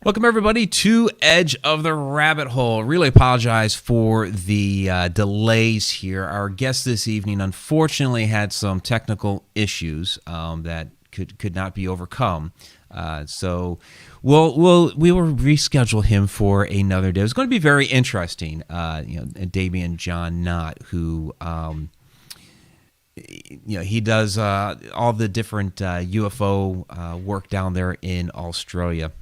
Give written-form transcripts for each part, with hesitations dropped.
Welcome, everybody, to Edge of the Rabbit Hole. Really apologize for the delays here. Our guest this evening unfortunately had some technical issues that could not be overcome. So we will reschedule him for another day. It's going to be very interesting. Damian John Knott, who he does all the different UFO work down there in Australia.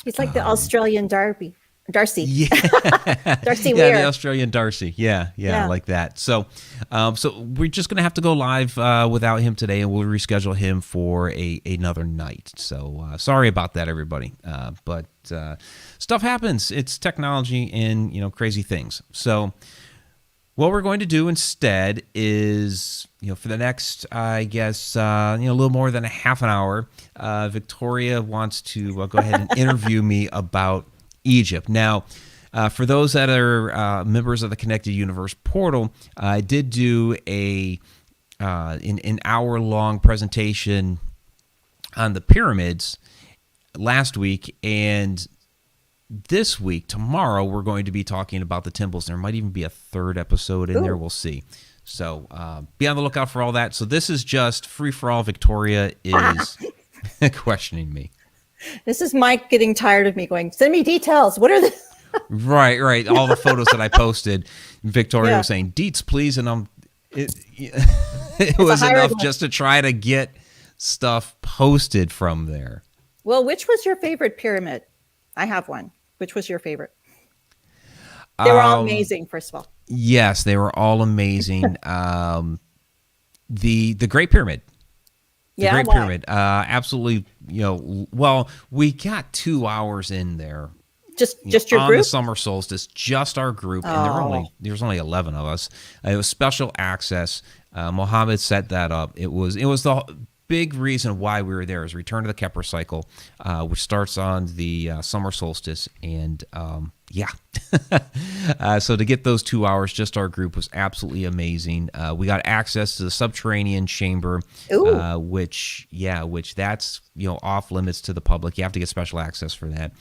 He's like the Australian Darcy. Yeah, Darcy yeah, Weir. the Australian Darcy. Yeah, like that. So, so we're just gonna have to go live without him today, and we'll reschedule him for another night. So sorry about that, everybody. But stuff happens. It's technology and crazy things. So what we're going to do instead is, for the next, I guess, a little more than a half an hour, Victoria wants to go ahead and interview me about Egypt. Now, for those that are members of the Connected Universe portal, I did do an hour-long presentation on the pyramids last week, and this week, tomorrow, we're going to be talking about the temples. There might even be a third episode in there. We'll see. So be on the lookout for all that. So this is just free-for-all. Victoria is questioning me. This is Mike getting tired of me going, send me details. What are the... Right. All the photos that I posted, Victoria was saying, deets, please. And it was enough just to try to get stuff posted from there. Well, which was your favorite pyramid? I have one. Which was your favorite? They were all amazing, first of all. Yes, they were all amazing. The Great Pyramid. The Great Pyramid. Absolutely, well, we got 2 hours in there. Just your on group? The summer solstice, just our group, and there was only 11 of us. It was special access. Mohammed set that up. It was the big reason why we were there is Return to the Kepler cycle, which starts on the summer solstice, and so to get those 2 hours, just our group, was absolutely amazing. We got access to the subterranean chamber, which that's off limits to the public. You have to get special access for that.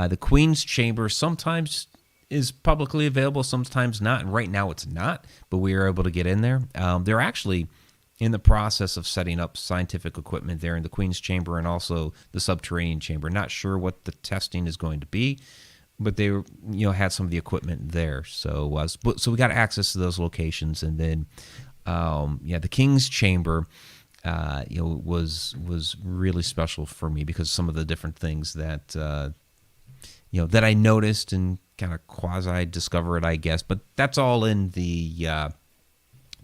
The Queen's chamber sometimes is publicly available, sometimes not, and right now it's not, but we are able to get in there. They're actually in the process of setting up scientific equipment there in the Queen's chamber and also the subterranean chamber. Not sure what the testing is going to be, but they had some of the equipment there. So we got access to those locations, and then the King's chamber was really special for me because of some of the different things that that I noticed and kind of quasi discovered, I guess. But that's all in the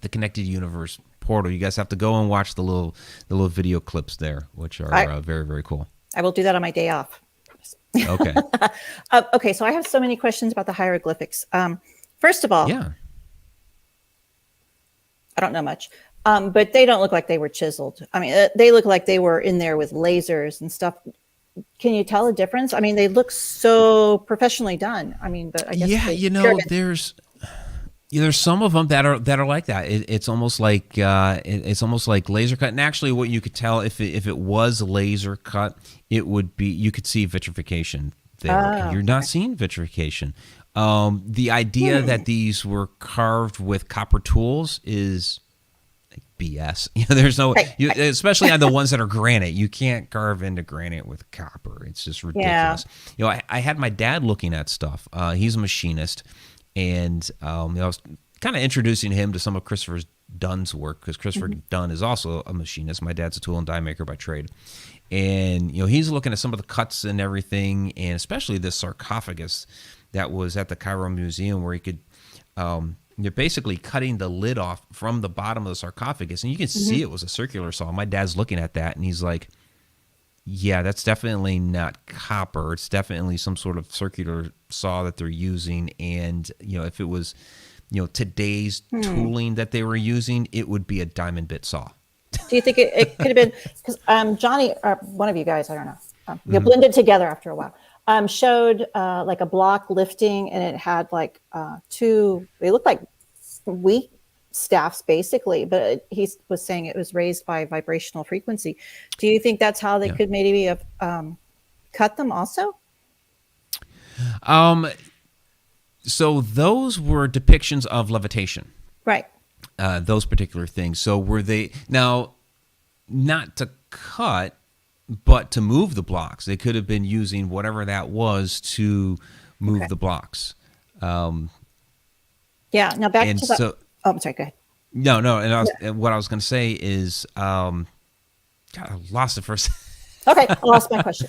Connected Universe portal. You guys have to go and watch the little video clips there, which are very, very cool. I will do that on my day off. Okay. Okay, so I have so many questions about the hieroglyphics. First of all, I don't know much, but they don't look like they were chiseled. I mean, they look like they were in there with lasers and stuff. Can you tell a difference? I mean, they look so professionally done. I mean, but I guess there's some of them that are like that. It's almost like laser cut. And actually, what you could tell if it was laser cut, it would be, you could see vitrification there. And you're not seeing vitrification. The idea that these were carved with copper tools is BS. There's no, especially on the ones that are granite. You can't carve into granite with copper. It's just ridiculous. Yeah. I had my dad looking at stuff. He's a machinist. And I was kind of introducing him to some of Christopher Dunn's work, because Christopher Dunn is also a machinist. My dad's a tool and die maker by trade. And, he's looking at some of the cuts and everything, and especially this sarcophagus that was at the Cairo Museum, where he could, you're basically cutting the lid off from the bottom of the sarcophagus, and you can see it was a circular saw. My dad's looking at that, and he's like, yeah, that's definitely not copper. It's definitely some sort of circular saw that they're using. And, if it was, today's tooling that they were using, it would be a diamond bit saw. Do you think it could have been, because Johnny, one of you guys, I don't know, you blended together after a while, showed like a block lifting, and it had like two, they looked like wheat staffs basically, but he was saying it was raised by vibrational frequency. Do you think that's how they could maybe have cut them also? So those were depictions of levitation. Right. Those particular things. So were they now not to cut, but to move the blocks? They could have been using whatever that was to move the blocks. Yeah. Now back to the. So, oh, I'm sorry. Go ahead. No. And what I was going to say is, God, I lost it for a second. Okay, I lost my question.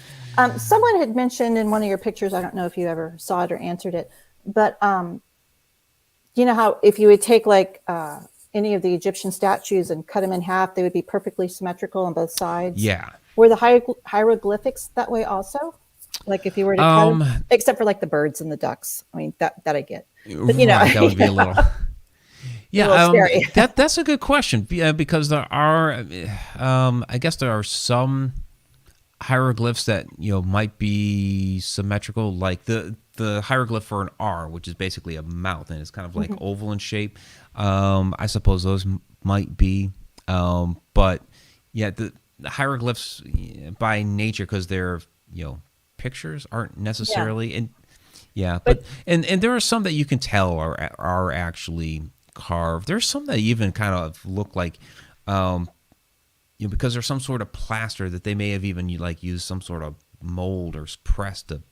Someone had mentioned in one of your pictures, I don't know if you ever saw it or answered it, but you know how if you would take like any of the Egyptian statues and cut them in half, they would be perfectly symmetrical on both sides? Yeah. Were the hieroglyphics that way also? Like if you were to cut them, except for like the birds and the ducks. I mean, that I get. But, you know, right, that would be a little... Yeah, scary. That's a good question because there are, I guess there are some hieroglyphs that might be symmetrical, like the hieroglyph for an R, which is basically a mouth, and it's kind of like oval in shape. I suppose those might be, but yeah, the hieroglyphs by nature, because they're pictures, aren't necessarily and but there are some that you can tell are actually carved. There's some that even kind of look like because there's some sort of plaster that they may have even used some sort of mold or press to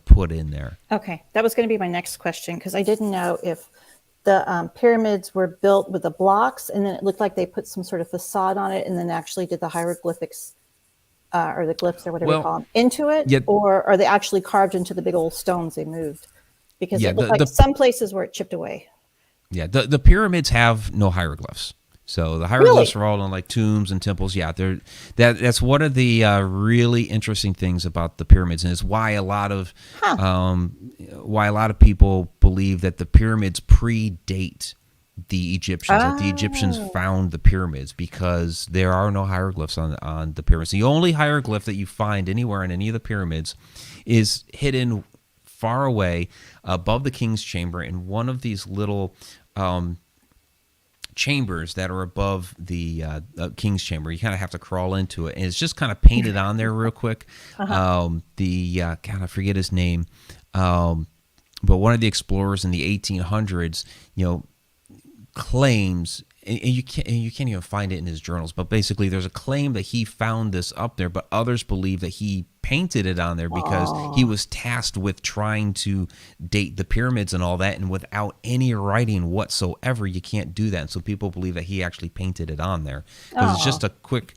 put in there. Okay, that was going to be my next question, because I didn't know if the pyramids were built with the blocks and then it looked like they put some sort of facade on it and then actually did the hieroglyphics or the glyphs or whatever you call them into it, or are they actually carved into the big old stones they moved? Because it looked like some places where it chipped away. Yeah, the pyramids have no hieroglyphs. So the hieroglyphs are all in like tombs and temples. Yeah, that's one of the really interesting things about the pyramids, and it's why a lot of people believe that the pyramids predate the Egyptians. That the Egyptians found the pyramids, because there are no hieroglyphs on the pyramids. The only hieroglyph that you find anywhere in any of the pyramids is hidden far away above the king's chamber in one of these little chambers that are above the king's chamber. You kind of have to crawl into it, and it's just kind of painted on there real quick. God, I forget his name, but one of the explorers in the 1800s, claims, and you can't even find it in his journals, but basically there's a claim that he found this up there, but others believe that he painted it on there because he was tasked with trying to date the pyramids and all that, and without any writing whatsoever, you can't do that. And so people believe that he actually painted it on there, because it's just a quick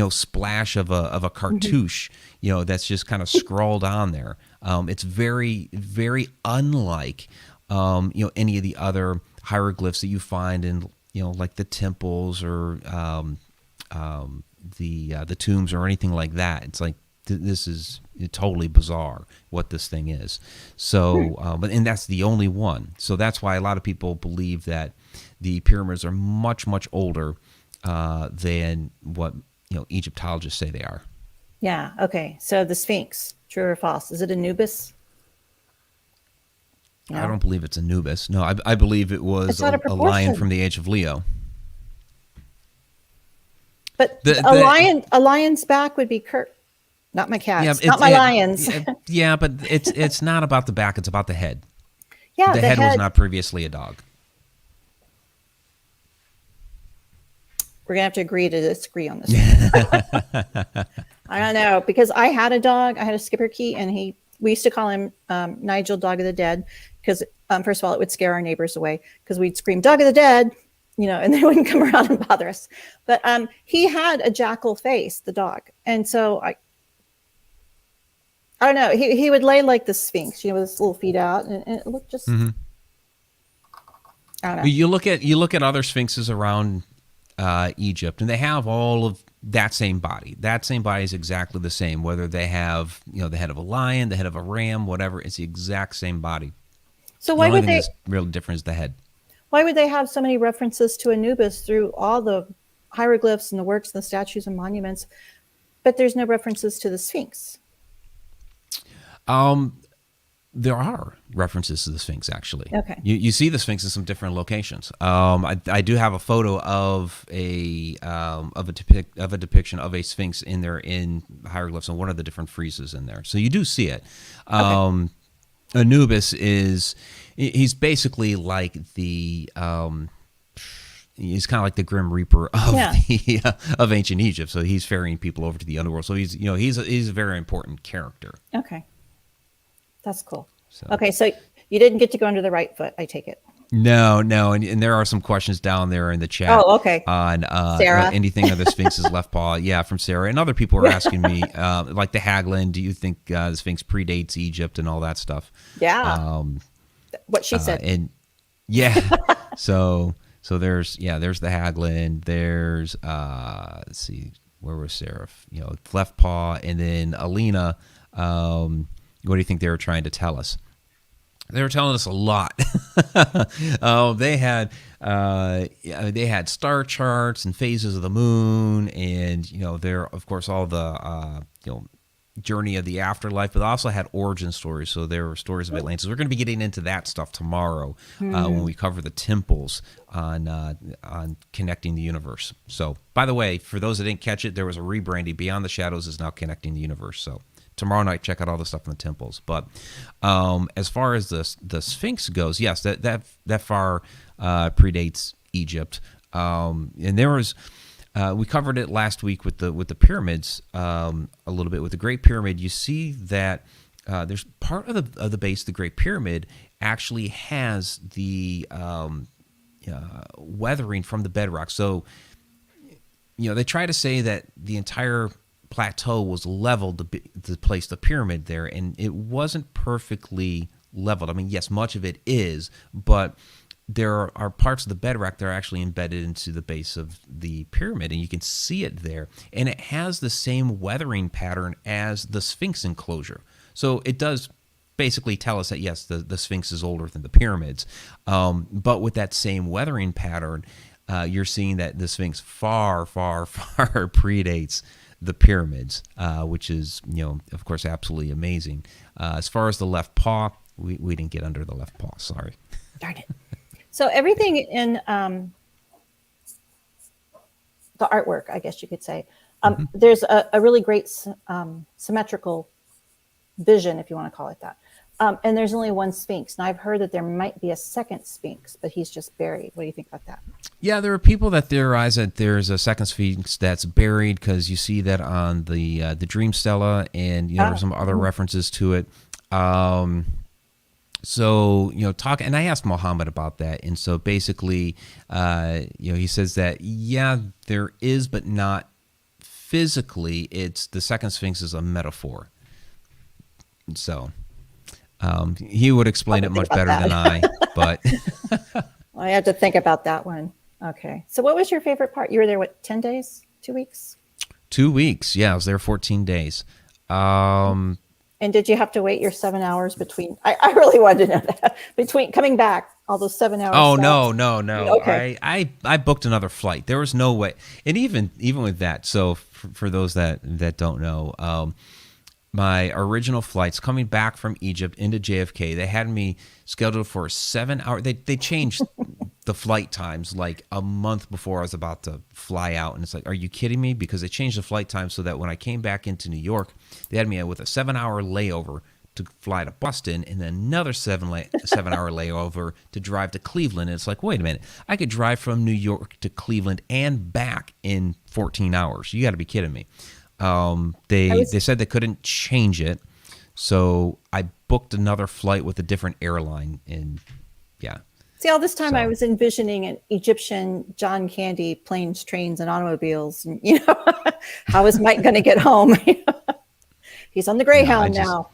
splash of a cartouche that's just kind of scrawled on there. It's very, very unlike any of the other hieroglyphs that you find in like the temples or the tombs or anything like that. It's like this is totally bizarre what this thing is. So, and that's the only one. So that's why a lot of people believe that the pyramids are much, much older than what Egyptologists say they are. Yeah. Okay. So the Sphinx, true or false? Is it Anubis? No. I don't believe it's Anubis. No, I believe it was a lion from the Age of Leo. But a lion's back would be Kurt, not my cats, not my lions. Yeah, but it's not about the back; it's about the head. Yeah, the head was not previously a dog. We're gonna have to agree to disagree on this one. I don't know, because I had a dog. I had a Schipperke, and we used to call him Nigel, Dog of the Dead, because first of all, it would scare our neighbors away, because we'd scream "Dog of the Dead," and they wouldn't come around and bother us. But he had a jackal face, the dog, and so I don't know. He would lay like the Sphinx, with his little feet out, and it looked just. I don't know. You look at other sphinxes around Egypt, and they have all of that same body. That same body is exactly the same, whether they have the head of a lion, the head of a ram, whatever. It's the exact same body. So why would they? That's real different is the head. Why would they have so many references to Anubis through all the hieroglyphs and the works and the statues and monuments, but there's no references to the Sphinx? There are references to the Sphinx, actually. Okay. You see the Sphinx in some different locations. I do have a photo of a depiction of a Sphinx in there in Hieroglyphs on one of the different friezes in there. So you do see it. Okay. Anubis he's basically like the he's kind of like the Grim Reaper of of ancient Egypt. So he's ferrying people over to the underworld. So he's a very important character. Okay. That's cool. So. Okay, so you didn't get to go under the right foot, I take it. No, and there are some questions down there in the chat. Oh, okay. On Sarah. Anything of the Sphinx's left paw. Yeah, from Sarah. And other people are asking me, like the Haglin, do you think the Sphinx predates Egypt and all that stuff? Yeah. What she said. And yeah, so there's the Haglin. There's let's see, where was Sarah? Left paw, and then Alina. What do you think they were trying to tell us? They were telling us a lot. They had star charts and phases of the moon, and there, of course, all the journey of the afterlife, but they also had origin stories. So there were stories of Atlantis. We're going to be getting into that stuff tomorrow when we cover the temples on connecting the universe. So, by the way, for those that didn't catch it, there was a rebranding. Beyond the Shadows is now connecting the universe. So. Tomorrow night, check out all the stuff in the temples. But as far as the Sphinx goes, yes, that far predates Egypt. And there was we covered it last week with the pyramids a little bit. With the Great Pyramid, you see that there's part of the base of the Great Pyramid actually has the weathering from the bedrock. So they try to say that the entire plateau was leveled to place the pyramid there, and it wasn't perfectly leveled. I mean, yes, much of it is, but there are parts of the bedrock that are actually embedded into the base of the pyramid, and you can see it there. And it has the same weathering pattern as the Sphinx enclosure. So it does basically tell us that, yes, the Sphinx is older than the pyramids. But with that same weathering pattern, you're seeing that the Sphinx far, far, far predates the pyramids, which is, of course, absolutely amazing. As far as the left paw, we didn't get under the left paw. Sorry. Darn it. So everything in the artwork, I guess you could say, there's a really great symmetrical vision, if you want to call it that. And there's only one Sphinx. Now, I've heard that there might be a second Sphinx, but he's just buried. What do you think about that? Yeah, there are people that theorize that there's a second Sphinx that's buried, because you see that on the Dream Stela, and there's some other references to it. So and I asked Muhammad about that, and so basically, he says that there is, but not physically. It's the second Sphinx is a metaphor. So. He would explain it much better than I, but I have to think about that one. Okay. So what was your favorite part? You were there, 10 days, 2 weeks? 2 weeks. Yeah, I was there 14 days. And did you have to wait your 7 hours between? I really wanted to know that. Between coming back, all those 7 hours. Oh, no. Okay. I booked another flight. There was no way. And even with that, so for those that don't know, my original flights coming back from Egypt into JFK, they had me scheduled for 7 hours. They changed the flight times like a month before I was about to fly out. And it's like, are you kidding me? Because they changed the flight time so that when I came back into New York, they had me with a 7-hour layover to fly to Boston, and then another 7-hour layover to drive to Cleveland. And it's like, wait a minute, I could drive from New York to Cleveland and back in 14 hours. You got to be kidding me. They said they couldn't change it, so I booked another flight with a different airline. And see, all this time I was envisioning an Egyptian John Candy, planes, trains, and automobiles. And how is Mike going to get home? He's on the Greyhound now.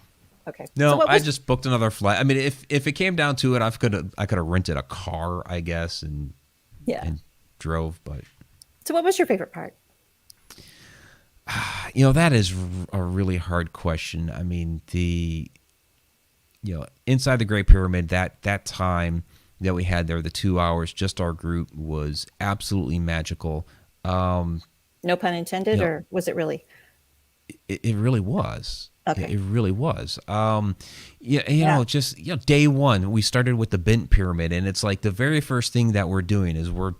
Okay. No, so I just booked another flight. I mean, if it came down to it, I could have rented a car, I guess, and drove. But so, what was your favorite part? That is a really hard question. I mean, inside the Great Pyramid, that time that we had there, the 2 hours, just our group, was absolutely magical. No pun intended, or was it really? It really was. Okay. It really was. Just day one, we started with the bent pyramid, and it's like the very first thing that we're doing is we're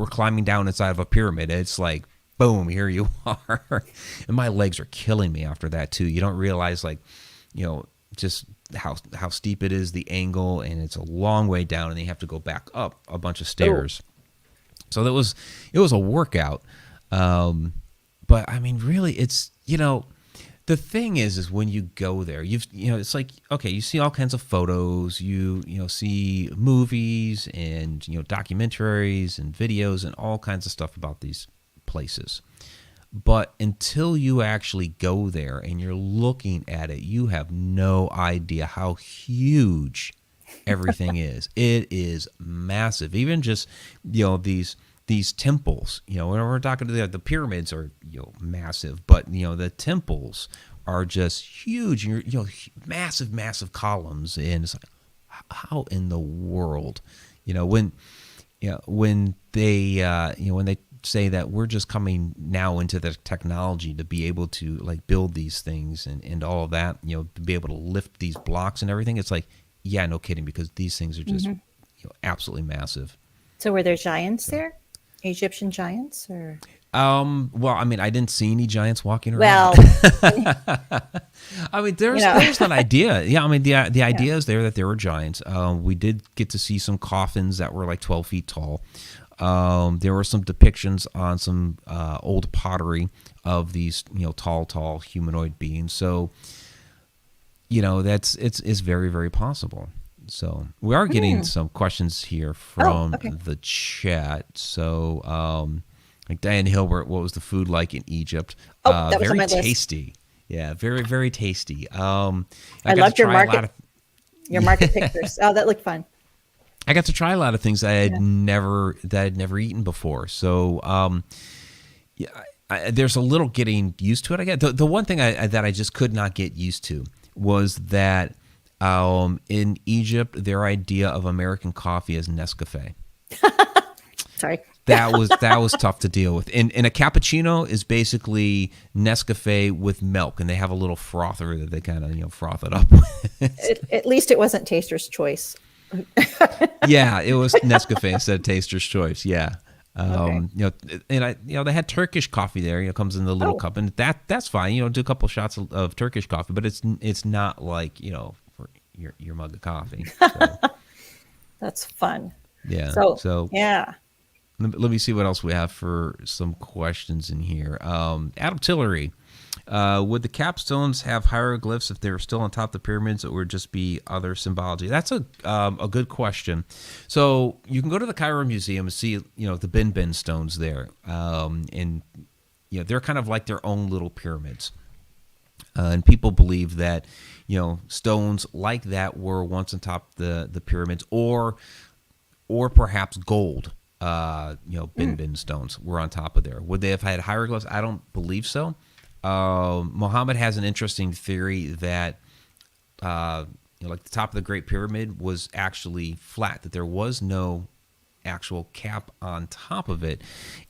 climbing down inside of a pyramid. It's like, boom, here you are. And my legs are killing me after that too. You don't realize just how steep it is, the angle, and it's a long way down, and you have to go back up a bunch of stairs. So it was a workout. But I mean, really, it's, the thing is when you go there, it's like, okay, you see all kinds of photos, you see movies and, documentaries and videos and all kinds of stuff about these places. But until you actually go there and you're looking at it, you have no idea how huge everything is. It is massive. Even just, these temples, when we're talking to the pyramids are, massive, but, the temples are just huge, massive, massive columns. And it's like, how in the world, when they say that we're just coming now into the technology to be able to like build these things and all of that, to be able to lift these blocks and everything. It's like, yeah, no kidding, because these things are just, absolutely massive. So were there giants there? Egyptian giants or? Well, I mean, I didn't see any giants walking around. Well, I mean, there's an idea. Yeah, I mean, the idea is there that there were giants. We did get to see some coffins that were like 12 feet tall. There were some depictions on some old pottery of these, tall humanoid beings. So, it's very, very possible. So we are getting some questions here from the chat. So, like Diane Hilbert, what was the food like in Egypt? that was very on my tasty. List. Yeah, very, very tasty. I loved your market pictures. Oh, that looked fun. I got to try a lot of things I had never eaten before. So, there's a little getting used to it. I guess the one thing that I just could not get used to was that in Egypt, their idea of American coffee is Nescafe. Sorry. That was tough to deal with. And a cappuccino is basically Nescafe with milk, and they have a little frother that they kind of froth it up with. At least it wasn't Taster's Choice. Yeah, it was Nescafe instead of Taster's Choice. Yeah. And they had Turkish coffee there. Comes in the little cup, and that's fine. Do a couple shots of Turkish coffee, but it's not like for your mug of coffee. So. That's fun. Yeah. So yeah. Let me see what else we have for some questions in here. Adam Tillery, would the capstones have hieroglyphs if they were still on top of the pyramids, or would it just be other symbology? That's a good question. So you can go to the Cairo Museum and see the bin stones there, and they're kind of like their own little pyramids. And people believe that stones like that were once on top of the pyramids, or perhaps gold. Bin stones were on top of there. Would they have had hieroglyphs? I don't believe so. Muhammad has an interesting theory that, like the top of the Great Pyramid was actually flat, that there was no actual cap on top of it.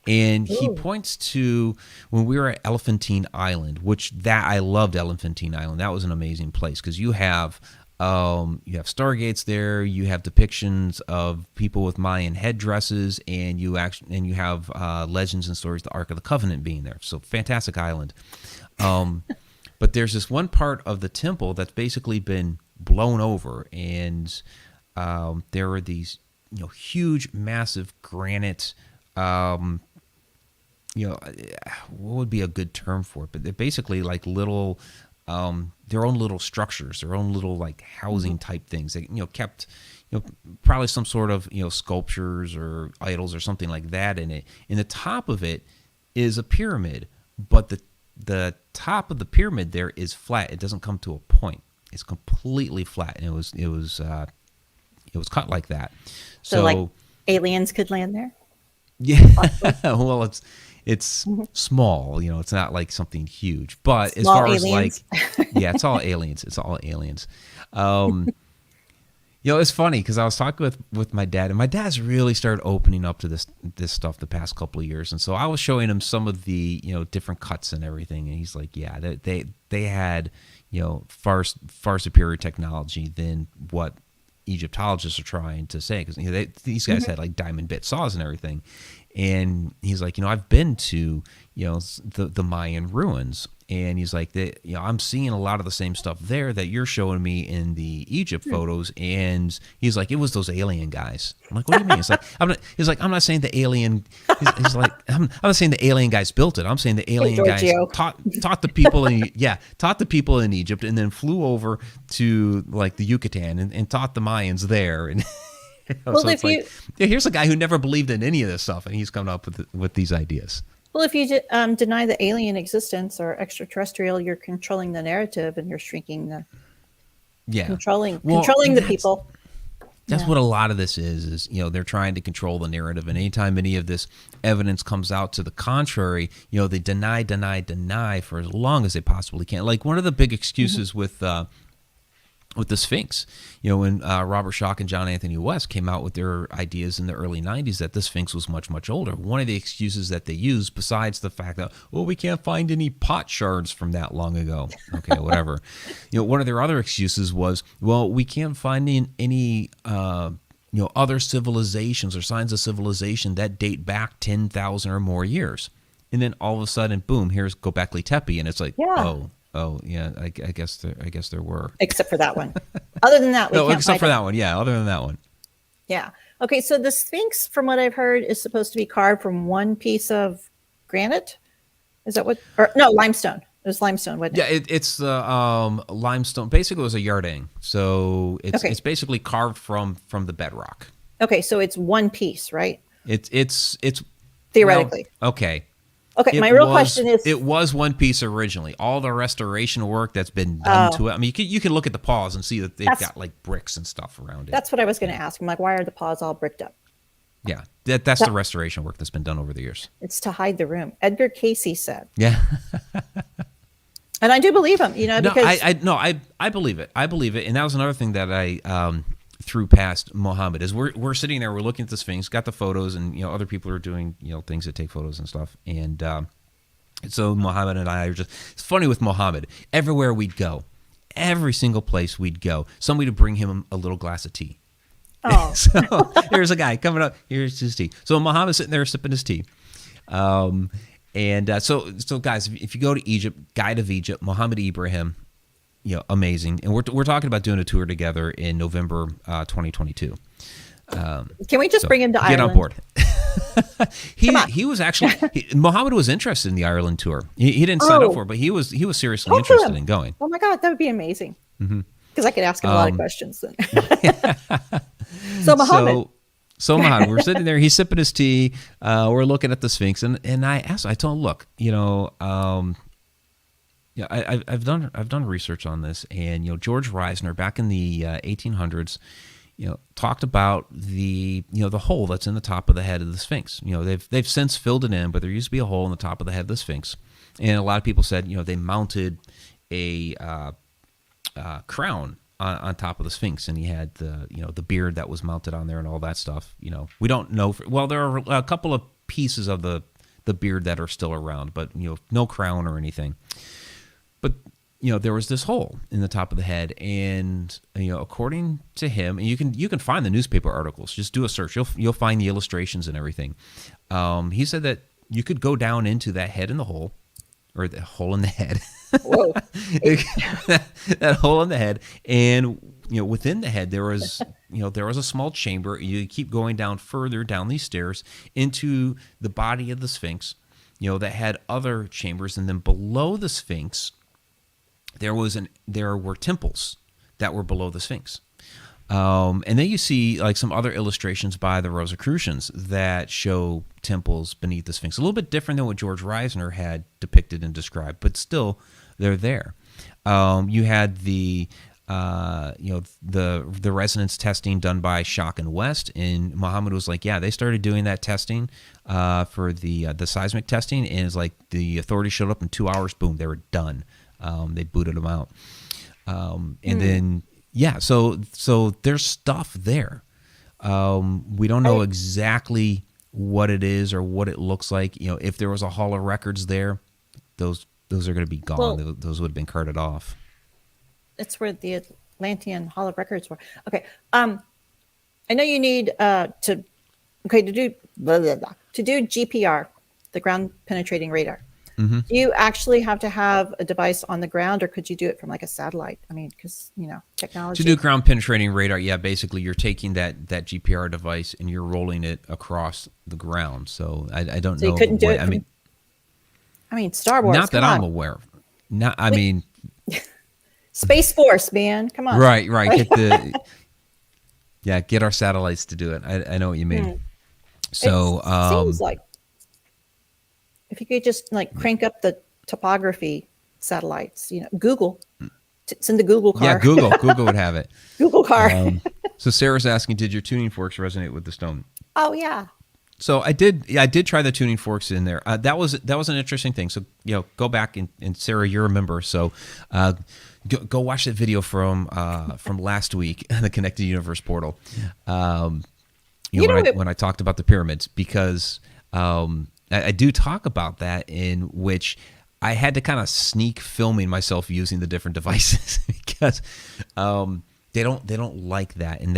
And he points to when we were at Elephantine Island, I loved Elephantine Island. That was an amazing place because you have stargates there, you have depictions of people with Mayan headdresses, and you have legends and stories, the Ark of the Covenant being there. So fantastic island. But there's this one part of the temple that's basically been blown over, and there are these huge, massive granite. What would be a good term for it? But they're basically like little. Their own little structures, their own little like housing type things. They kept probably some sort of sculptures or idols or something like that in it. And the top of it is a pyramid, but the top of the pyramid there is flat. It doesn't come to a point. It's completely flat, and it was cut like that. So like aliens could land there. Yeah. Well, it's small, it's not like something huge, but small as far aliens. As like, yeah, it's all aliens. It's all aliens. It's funny because I was talking with my dad, and my dad's really started opening up to this stuff the past couple of years. And so I was showing him some of the different cuts and everything, and he's like, yeah, they had far superior technology than what Egyptologists are trying to say, because these guys had like diamond bit saws and everything. And he's like, I've been to the Mayan ruins, and he's like, I'm seeing a lot of the same stuff there that you're showing me in the Egypt photos. And he's like, it was those alien guys. I'm like, what do you mean? It's like, I'm not saying the alien. He's like, I'm not saying the alien guys built it. I'm saying the alien guys taught the people taught the people in Egypt, and then flew over to like the Yucatan and taught the Mayans there. And well, so here's a guy who never believed in any of this stuff, and he's coming up with these ideas. Well, if you deny the alien existence or extraterrestrial, you're controlling the narrative, and you're shrinking the controlling the people. That's what a lot of this is they're trying to control the narrative, and anytime any of this evidence comes out to the contrary, they deny for as long as they possibly can. Like one of the big excuses with the Sphinx, when Robert Schoch and John Anthony West came out with their ideas in the early 90s that the Sphinx was much, much older. One of the excuses that they used, besides the fact that, we can't find any pot shards from that long ago. Okay, whatever. One of their other excuses was, we can't find any other civilizations or signs of civilization that date back 10,000 or more years. And then all of a sudden, boom, here's Göbekli Tepe, and it's like, Oh yeah, I guess there were. Except for that one. Other than that, except for that one, yeah. Other than that one. Yeah. Okay. So the Sphinx, from what I've heard, is supposed to be carved from one piece of granite. Is that what? Or no, limestone. It was limestone, wasn't it? Yeah, it's the limestone. Basically, it was a yardang. So it's basically carved from the bedrock. Okay, so it's one piece, right? It's theoretically. Okay. Okay, my real question is... It was one piece originally. All the restoration work that's been done to it. I mean, you can look at the paws and see that they've got like bricks and stuff around it. That's what I was going to ask. I'm like, why are the paws all bricked up? Yeah, that's the restoration work that's been done over the years. It's to hide the room. Edgar Casey said. Yeah. And I do believe him, because... I believe it. I believe it. And that was another thing that I... threw past Muhammad is we're sitting there, we're looking at the Sphinx, got the photos, and other people are doing things that take photos and stuff, and so Muhammad and I are just, it's funny with Muhammad, everywhere we'd go, every single place we'd go, somebody would bring him a little glass of tea. Oh. So here's a guy coming up, here's his tea. So Muhammad's sitting there sipping his tea. So guys, if you go to Egypt, Guide of Egypt, Muhammad Ibrahim, amazing. And we're talking about doing a tour together in November 2022. Can we just bring him to Ireland? Get on board. He was actually Muhammad was interested in the Ireland tour. He didn't sign up for it, but he was seriously interested in going. Oh my God, that would be amazing. Because I could ask him a lot of questions then. So Muhammad. So Muhammad, we're sitting there. He's sipping his tea. We're looking at the Sphinx, and I told him, look, yeah, I've done research on this, and George Reisner back in the 1800s, talked about the the hole that's in the top of the head of the Sphinx. They've since filled it in, but there used to be a hole in the top of the head of the Sphinx, and a lot of people said they mounted a crown on top of the Sphinx, and he had the beard that was mounted on there and all that stuff. We don't know. There are a couple of pieces of the beard that are still around, but no crown or anything. But there was this hole in the top of the head, and according to him, and you can find the newspaper articles. Just do a search; you'll find the illustrations and everything. He said that you could go down into that head in the hole, or the hole in the head. Whoa! that hole in the head, and within the head there was a small chamber. You keep going down further down these stairs into the body of the Sphinx. That had other chambers, and then below the Sphinx, there were temples that were below the Sphinx. And then you see like some other illustrations by the Rosicrucians that show temples beneath the Sphinx. A little bit different than what George Reisner had depicted and described, but still they're there. You had the resonance testing done by Schoch and West, and Muhammad was like, yeah, they started doing that testing for the seismic testing, and it's like the authorities showed up in 2 hours, boom, they were done. They booted them out. And then Yeah, so there's stuff there. We don't know exactly what it is or what it looks like. You know, if there was a Hall of Records there, those are going to be gone. Well, those would have been carted off. That's where the Atlantean Hall of Records were. Okay. I know you need to do blah, blah, blah, to do GPR, the ground penetrating radar. Mm-hmm. Do you actually have to have a device on the ground, or could you do it from like a satellite? I mean, because technology. To do ground penetrating radar, yeah, basically you're taking that GPR device and you're rolling it across the ground. So I don't know. You couldn't do it. I mean, Star Wars. Not that I'm aware of. I mean, Space Force, man, come on. Right. Get our satellites to do it. I know what you mean. So it seems like if you could just crank up the topography satellites, Google, send the Google car. Yeah, Google would have it. Google car. So Sarah's asking, did your tuning forks resonate with the stone? Oh yeah. So I did try the tuning forks in there. That was an interesting thing. So go back and Sarah, you're a member, so go watch that video from last week, the Connected Universe portal. When I talked about the pyramids, because I do talk about that, in which I had to kind of sneak filming myself using the different devices because they don't like that, and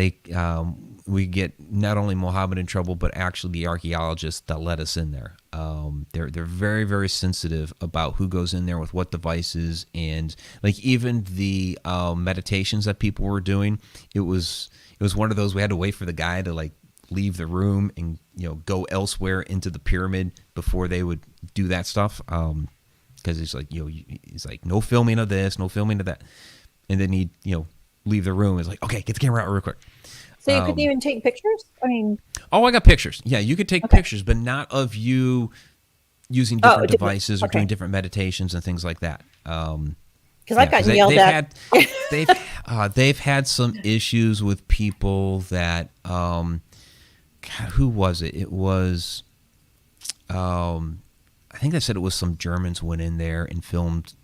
we get not only Mohammed in trouble, but actually the archaeologists that let us in there. They're very, very sensitive about who goes in there with what devices, and even the meditations that people were doing. It was one of those, we had to wait for the guy to leave the room and go elsewhere into the pyramid before they would do that stuff. Because it's he's like, no filming of this, no filming of that, and then he'd leave the room. It's like, okay, get the camera out real quick. So you couldn't even take pictures? I mean... Oh, I got pictures. Yeah, you could take pictures, but not of you using different devices or doing different meditations and things like that. Because I've gotten yelled at. They've had some issues with people that... God, who was it? It was... I think they said it was some Germans went in there and filmed,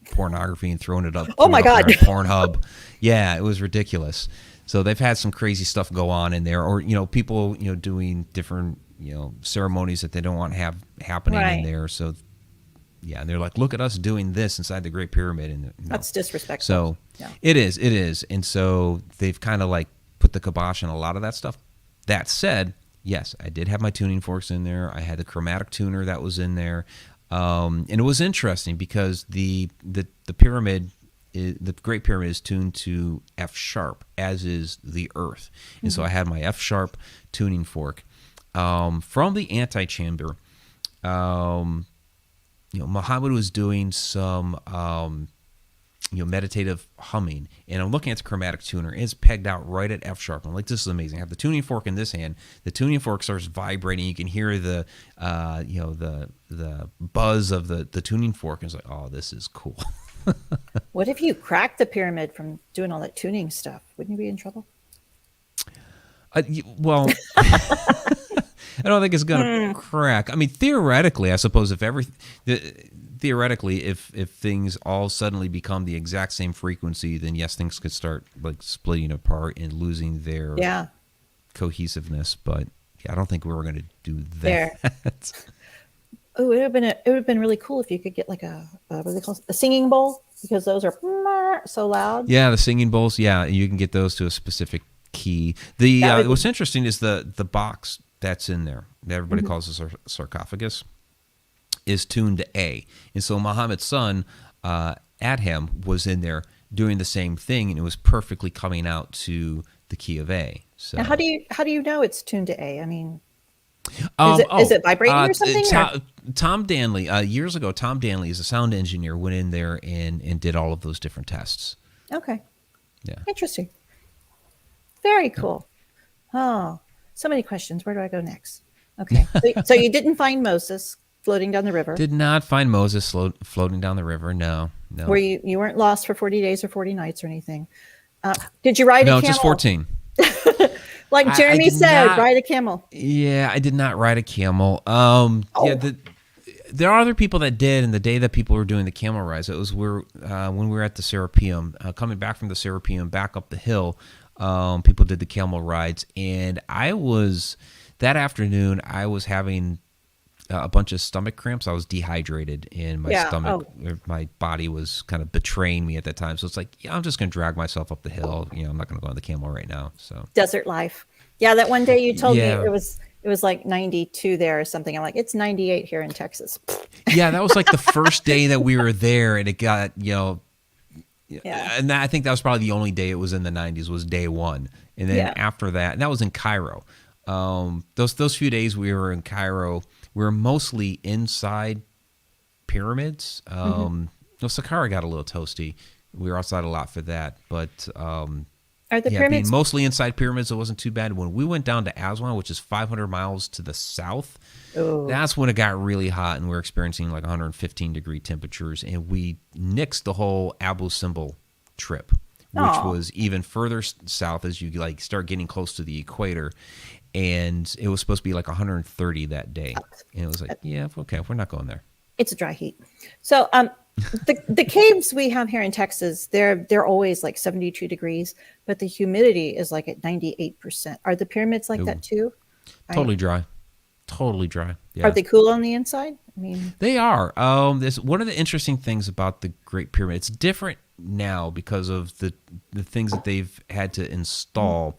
pornography and thrown it up. Oh my God. Pornhub. Yeah, it was ridiculous. So they've had some crazy stuff go on in there, or people doing different ceremonies that they don't want to have happening in there. So yeah, and they're like, look at us doing this inside the Great Pyramid, and that's disrespectful. So it is, and so they've kind of put the kibosh on a lot of that stuff. That said, yes, I did have my tuning forks in there. I had the chromatic tuner that was in there, and it was interesting because the pyramid. The Great Pyramid is tuned to F sharp, as is the Earth, and so I had my F sharp tuning fork from the antechamber. Muhammad was doing some meditative humming, and I'm looking at the chromatic tuner. It's pegged out right at F sharp. I'm like, this is amazing. I have the tuning fork in this hand. The tuning fork starts vibrating. You can hear the the buzz of the tuning fork. And it's like, oh, this is cool. What if you cracked the pyramid from doing all that tuning stuff? Wouldn't you be in trouble? Well, I don't think it's going to crack. I mean, theoretically, I suppose if things all suddenly become the exact same frequency, then yes, things could start splitting apart and losing their cohesiveness. But I don't think we were going to do that. Oh, it would have been really cool if you could get what do they call it? A singing bowl, because those are so loud. Yeah, the singing bowls. Yeah, you can get those to a specific key. What's interesting is the box that's in there that everybody calls a sarcophagus is tuned to A, and so Muhammad's son Adham was in there doing the same thing, and it was perfectly coming out to the key of A. So now, how do you know it's tuned to A? I mean. Is it vibrating or something? Tom Danley, years ago, Tom Danley is a sound engineer, went in there and did all of those different tests. Okay. Yeah. Interesting. Very cool. Oh, so many questions. Where do I go next? Okay. So you didn't find Moses floating down the river? Did not find Moses floating down the river. No. Were you weren't lost for 40 days or 40 nights or anything? Did you ride a camel? No, just 14. Like Jeremy said, ride a camel. Yeah, I did not ride a camel. Yeah, there are other people that did, and the day that people were doing the camel rides, it was when we were at the Serapeum, coming back from the Serapeum, back up the hill, people did the camel rides, and that afternoon, I was having a bunch of stomach cramps. I was dehydrated, and my stomach, my body was kind of betraying me at that time. So it's like, I'm just going to drag myself up the hill. I'm not going to go on the camel right now. So desert life. Yeah, that one day you told me it was like 92 there or something. I'm like, it's 98 here in Texas. Yeah, that was like the first day that we were there, and it got, and I think that was probably the only day it was in the 90s was day one. And then after that, and that was in Cairo. Those few days we were in Cairo, we were mostly inside pyramids. Saqqara got a little toasty. We were outside a lot for that, but are the pyramids being mostly inside pyramids? It wasn't too bad. When we went down to Aswan, which is 500 miles to the south, that's when it got really hot, and we're experiencing like 115-degree temperatures, and we nixed the whole Abu Simbel trip, which was even further south as you like start getting close to the equator. And it was supposed to be like 130 that day. And it was like, okay, we're not going there. It's a dry heat. So the caves we have here in Texas, they're always like 72 degrees, but the humidity is like at 98%. Are the pyramids like that too? Totally dry. Totally dry. Yeah. Are they cool on the inside? I mean, they are. This one of the interesting things about the Great Pyramid. It's different now because of the things that they've had to install.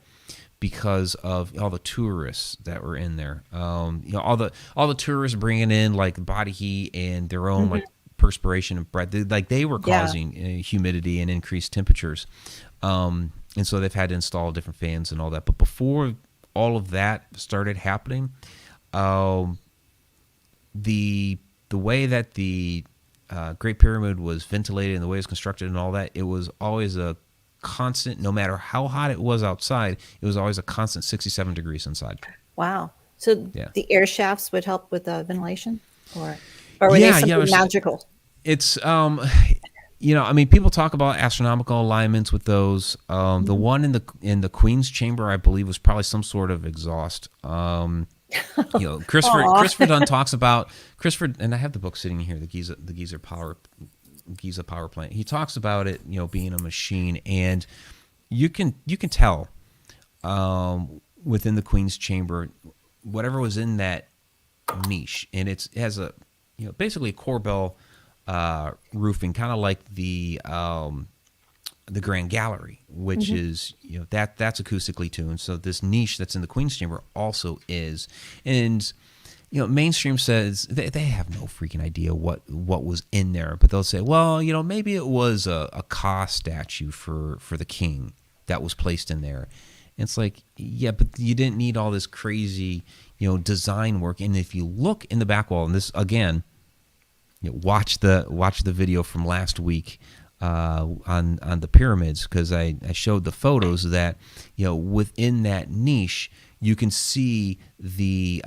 Because of all the tourists that were in there, all the tourists bringing in like body heat and their own like perspiration and breath, they were causing humidity and increased temperatures, and so they've had to install different fans and all that. But before all of that started happening, the way that the Great Pyramid was ventilated and the way it was constructed and all that, it was always a constant, no matter how hot it was outside, it was always a constant 67 degrees inside. Wow. So the air shafts would help with the ventilation, or were they something magical? It's people talk about astronomical alignments with those. The one in the Queen's chamber, I believe, was probably some sort of exhaust. Christopher Dunn talks about and I have the book sitting here, the Giza power plant. He talks about it, being a machine, and you can tell within the Queen's chamber whatever was in that niche, and it has a basically a corbel roofing, kind of like the Grand Gallery, which is that's acoustically tuned. So this niche that's in the Queen's chamber also is, and mainstream says they have no freaking idea what was in there, but they'll say, well, maybe it was a Ka statue for the king that was placed in there. And it's like, but you didn't need all this crazy, design work. And if you look in the back wall, and this again, watch the video from last week on the pyramids, because I showed the photos that within that niche. You can see the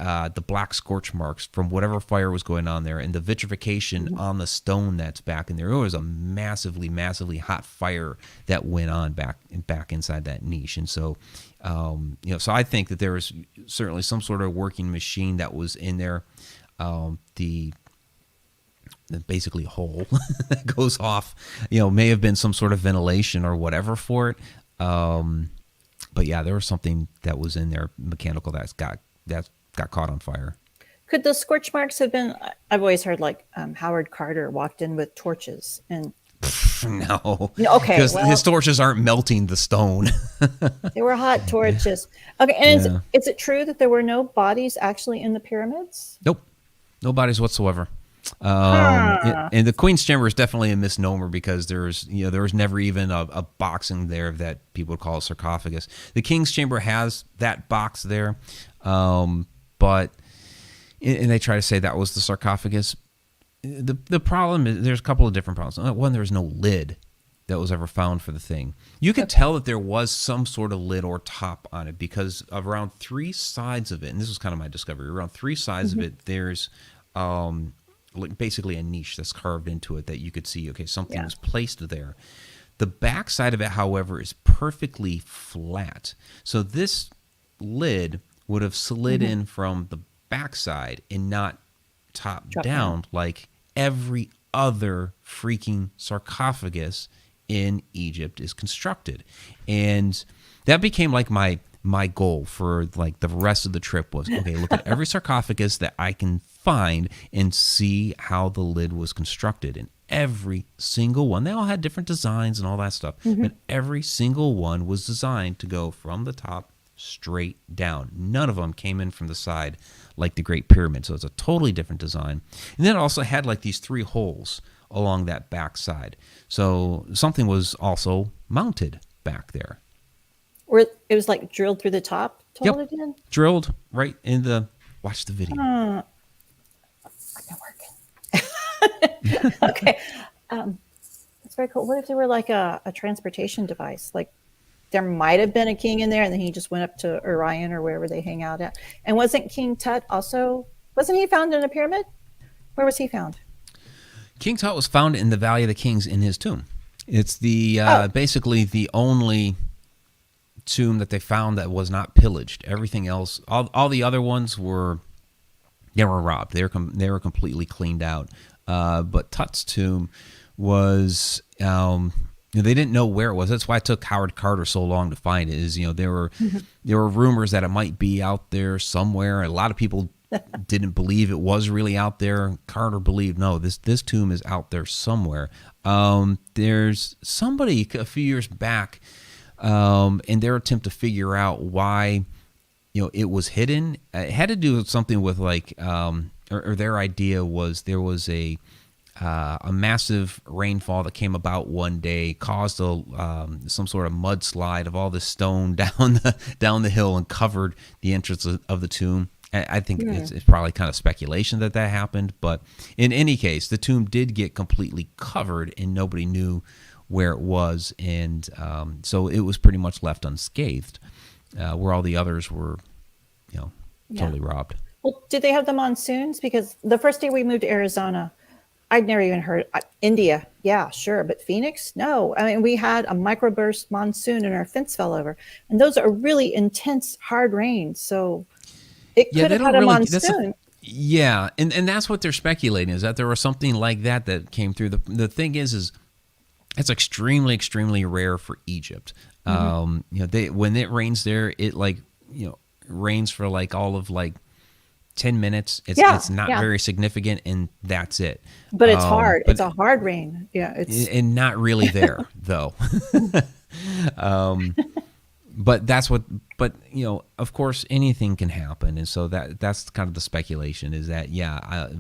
black scorch marks from whatever fire was going on there, and the vitrification on the stone that's back in there. It was a massively, massively hot fire that went on back inside that niche. And so, so I think that there was certainly some sort of working machine that was in there. The basically hole that goes off, may have been some sort of ventilation or whatever for it. But there was something that was in there mechanical that got caught on fire. Could the scorch marks have been? I've always heard like Howard Carter walked in with torches and. No. Okay. Because his torches aren't melting the stone. They were hot torches. Okay. And is it true that there were no bodies actually in the pyramids? Nope. No bodies whatsoever. And the Queen's chamber is definitely a misnomer, because there was never even a box in there that people would call a sarcophagus. The King's chamber has that box there, but and they try to say that was the sarcophagus. The problem is there's a couple of different problems. One, there was no lid that was ever found for the thing. You could tell that there was some sort of lid or top on it, because of around three sides of it, and this was kind of my discovery, around three sides of it, there's basically a niche that's carved into it that you could see, okay, something was placed there. The back side of it, however, is perfectly flat. So this lid would have slid in from the back side and not top Drop down, down. like every other freaking sarcophagus in Egypt is constructed. And that became like my goal for like the rest of the trip was, okay, look at every sarcophagus that I can find and see how the lid was constructed. And every single one, they all had different designs and all that stuff, but every single one was designed to go from the top straight down. None of them came in from the side like the Great Pyramid. So it's a totally different design. And then it also had like these 3 holes along that back side. So something was also mounted back there. Or it was like drilled through the top to hold it in? Drilled right in the, watch the video. I'm not working. Okay. That's very cool. What if they were like a transportation device? Like there might have been a king in there and then he just went up to Orion or wherever they hang out at. And wasn't King Tut also, wasn't he found in a pyramid? Where was he found? King Tut was found in the Valley of the Kings in his tomb. It's the basically the only tomb that they found that was not pillaged. Everything else, all the other ones were robbed. They were completely cleaned out. But Tut's tomb was they didn't know where it was. That's why it took Howard Carter so long to find it. Is there were rumors that it might be out there somewhere. A lot of people didn't believe it was really out there. Carter believed no, this tomb is out there somewhere. There's somebody a few years back. In their attempt to figure out why, it was hidden, it had to do with something with like, or their idea was there was a massive rainfall that came about one day, caused some sort of mudslide of all this stone down the hill and covered the entrance of the tomb. I think it's probably kind of speculation that happened, but in any case, the tomb did get completely covered and nobody knew where it was, and so it was pretty much left unscathed, where all the others were, totally robbed. Well, did they have the monsoons? Because the first day we moved to Arizona, I'd never even heard India. Yeah, sure, but Phoenix, no. I mean, we had a microburst monsoon and our fence fell over, and those are really intense, hard rains. So it could have had a monsoon. And that's what they're speculating, is that there was something like that came through. The thing is it's extremely, extremely rare for Egypt. When it rains there, it rains for like all of like 10 minutes. It's not very significant, and that's it. But it's hard. It's a hard rain. Yeah, and not really there though. But that's what. But of course, anything can happen, and so that's kind of the speculation. Is that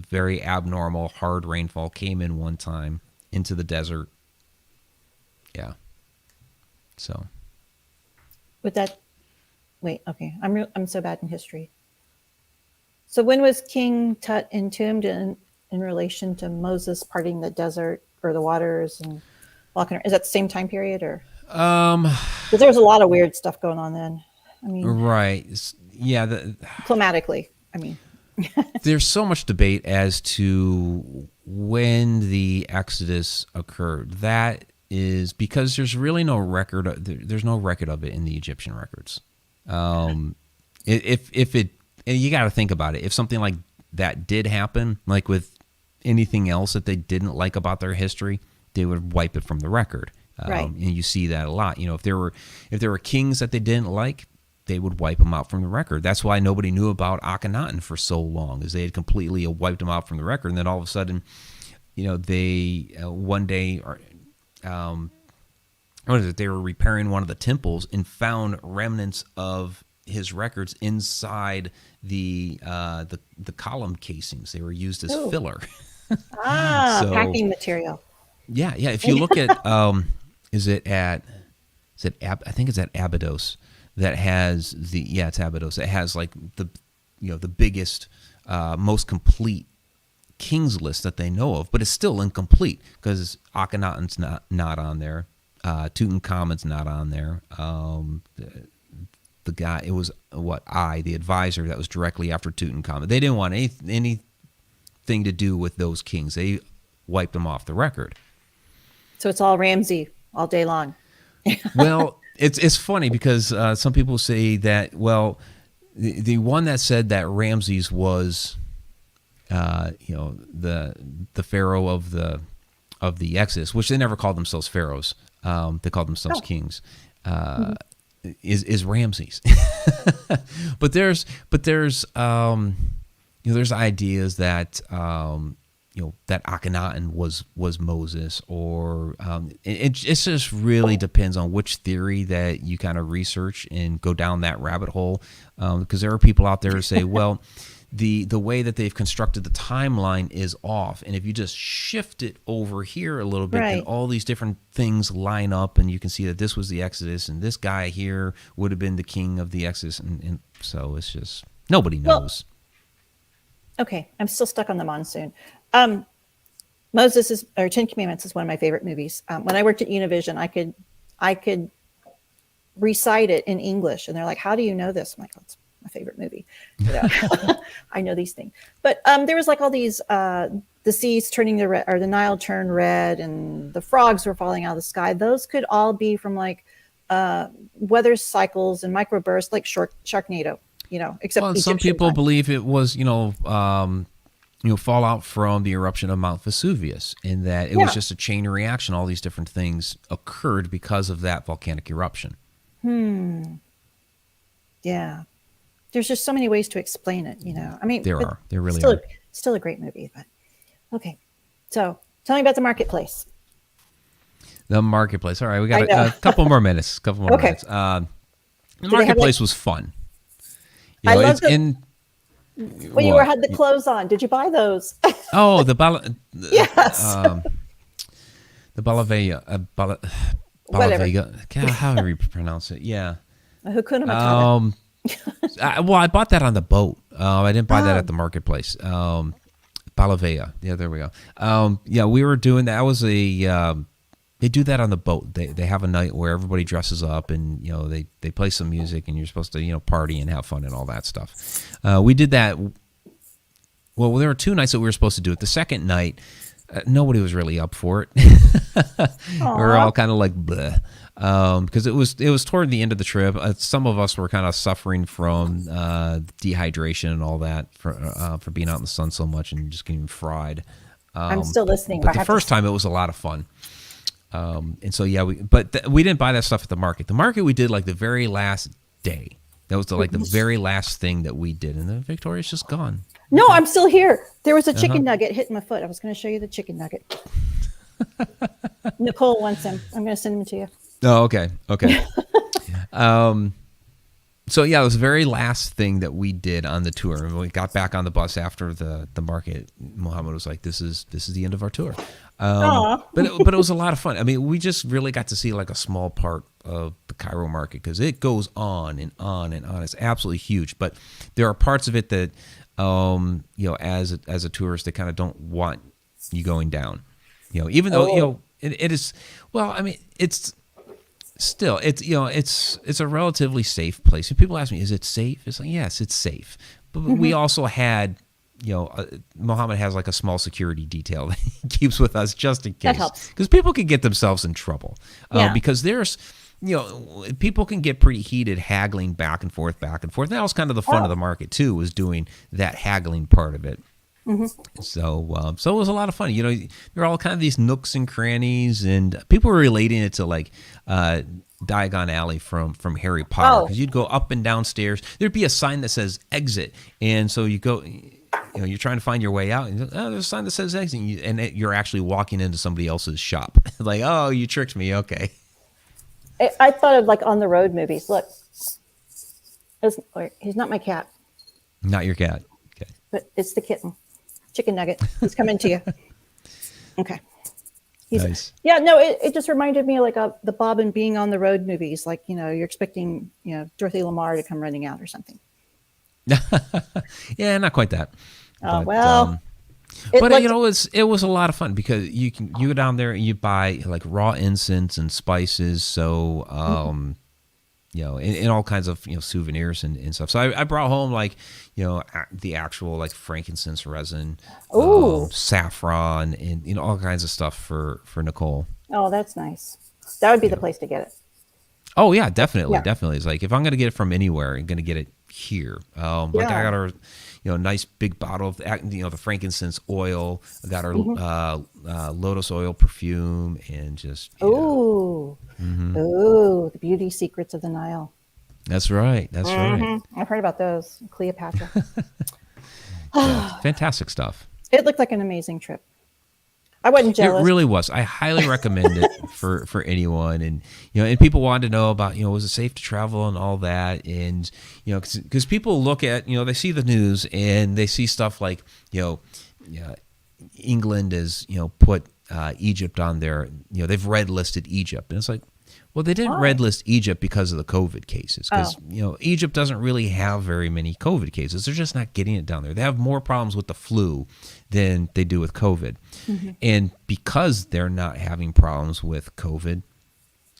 very abnormal hard rainfall came in one time into the desert. Yeah. So. With that, wait. Okay, I'm so bad in history. So when was King Tut entombed in relation to Moses parting the desert or the waters and walking? Is that the same time period or? Because there was a lot of weird stuff going on then. I mean, right? Yeah. Climatically, I mean. There's so much debate as to when the Exodus occurred. That is because there's really no record. There's no record of it in the Egyptian records. If it, and you got to think about it. If something like that did happen, like with anything else that they didn't like about their history, they would wipe it from the record. Right. And you see that a lot. If there were kings that they didn't like, they would wipe them out from the record. That's why nobody knew about Akhenaten for so long, is they had completely wiped them out from the record. And then all of a sudden, they one day they were repairing one of the temples and found remnants of his records inside the column casings. They were used as filler. Packing material. Yeah. If you look at I think it's at Abydos that has it's Abydos. It has like the biggest, most complete kings list that they know of, but it's still incomplete because Akhenaten's not on there. Tutankhamun's not on there. The guy, it was the advisor that was directly after Tutankhamun. They didn't want anything to do with those kings. They wiped them off the record. So it's all Ramsey all day long. Well, it's funny because some people say that, the one that said that Ramses was the pharaoh of the Exodus, which they never called themselves pharaohs. They called themselves kings. Is Ramses. but there's there's ideas that that Akhenaten was Moses, or it just really depends on which theory that you kind of research and go down that rabbit hole, because there are people out there who say, well, the way that they've constructed the timeline is off, and if you just shift it over here a little bit, then all these different things line up, and you can see that this was the Exodus, and this guy here would have been the king of the Exodus, and so it's just nobody knows. Okay, I'm still stuck on the monsoon. Moses or Ten Commandments is one of my favorite movies. When I worked at Univision, I could recite it in English, and they're like, "How do you know this?" I'm like, "Oh, it's my favorite movie. I know these things." But there was like all these the seas turning the Nile turned red, and the frogs were falling out of the sky. Those could all be from like weather cycles and microbursts, like Sharknado. Except some people believe it was fallout from the eruption of Mount Vesuvius, in that it was just a chain reaction. All these different things occurred because of that volcanic eruption. Yeah. There's just so many ways to explain it, I mean, there really are. Still a great movie, but okay. So tell me about the marketplace. The marketplace. All right, we got a couple more minutes. Minutes. The marketplace was fun. I love it. When you had the clothes on, did you buy those? Oh, the yes. The Balavega. Balavega. How do you pronounce it? Yeah. Hakuna Matata. I bought that on the boat. I didn't buy that at the marketplace. Balavea. Yeah, there we go. We were doing that. Was they do that on the boat. They have a night where everybody dresses up, and they play some music, and you're supposed to party and have fun and all that stuff. We did that. Well, there were 2 nights that we were supposed to do it. The second night, nobody was really up for it. We were all kind of like bleh. Because it was toward the end of the trip. Some of us were kind of suffering from dehydration and all that for being out in the sun so much and just getting fried. I'm still listening. But the first time it was a lot of fun. And so we didn't buy that stuff at the market. The market we did like the very last day. That was the very last thing that we did, and then Victoria's just gone. No, I'm still here. There was a chicken nugget hitting my foot. I was going to show you the chicken nugget. Nicole wants him. I'm going to send him to you. Oh, okay. So it was the very last thing that we did on the tour. When we got back on the bus after the market, Muhammad was like, "This is the end of our tour." But it was a lot of fun. I mean, we just really got to see like a small part of the Cairo market, because it goes on and on and on. It's absolutely huge. But there are parts of it that, as a tourist, they kind of don't want you going down. Even though it is. Well, I mean, it's. Still, it's a relatively safe place. If people ask me, is it safe? It's like, yes, it's safe. But we also had, Muhammad has like a small security detail that he keeps with us just in case. That helps. Because people could get themselves in trouble. Because there's, people can get pretty heated haggling back and forth. And that was kind of the fun of the market too, was doing that haggling part of it. So it was a lot of fun. There are all kind of these nooks and crannies, and people were relating it to like Diagon Alley from Harry Potter, because you'd go up and downstairs. There'd be a sign that says exit, and so you go. You're trying to find your way out, and there's a sign that says exit, and you're actually walking into somebody else's shop. Like, oh, you tricked me. Okay. I thought of like on the road movies. Look, he's not my cat. Not your cat. Okay. But it's the kitten. Chicken nugget. He's coming to you. Okay. Nice. Yeah, no, it just reminded me of like the Bob and Being on the Road movies. Like, you're expecting, Dorothy Lamar to come running out or something. Yeah, not quite that. Oh, but, well. It was a lot of fun, because you go down there and you buy like raw incense and spices. So, and all kinds of souvenirs and stuff. So I brought home like the actual like frankincense resin, saffron, and all kinds of stuff for Nicole. Oh, that's nice. That would be the place to get it. Oh yeah, definitely. It's like, if I'm gonna get it from anywhere, I'm gonna get it here. I got her. nice big bottle of the frankincense oil. I got our lotus oil perfume, and just Ooh, ooh, the beauty secrets of the Nile. That's right. That's right. I've heard about those. Cleopatra. Yeah, fantastic stuff. It looked like an amazing trip. I wasn't jealous. It really was. I highly recommend it for anyone, and and people wanted to know about was it safe to travel and all that, and because people look at they see the news and they see stuff like England has put Egypt on there. They've red listed Egypt, and it's like, well, they didn't red list Egypt because of the COVID cases, because Egypt doesn't really have very many COVID cases. They're just not getting it down there. They have more problems with the flu than they do with COVID, and because they're not having problems with COVID,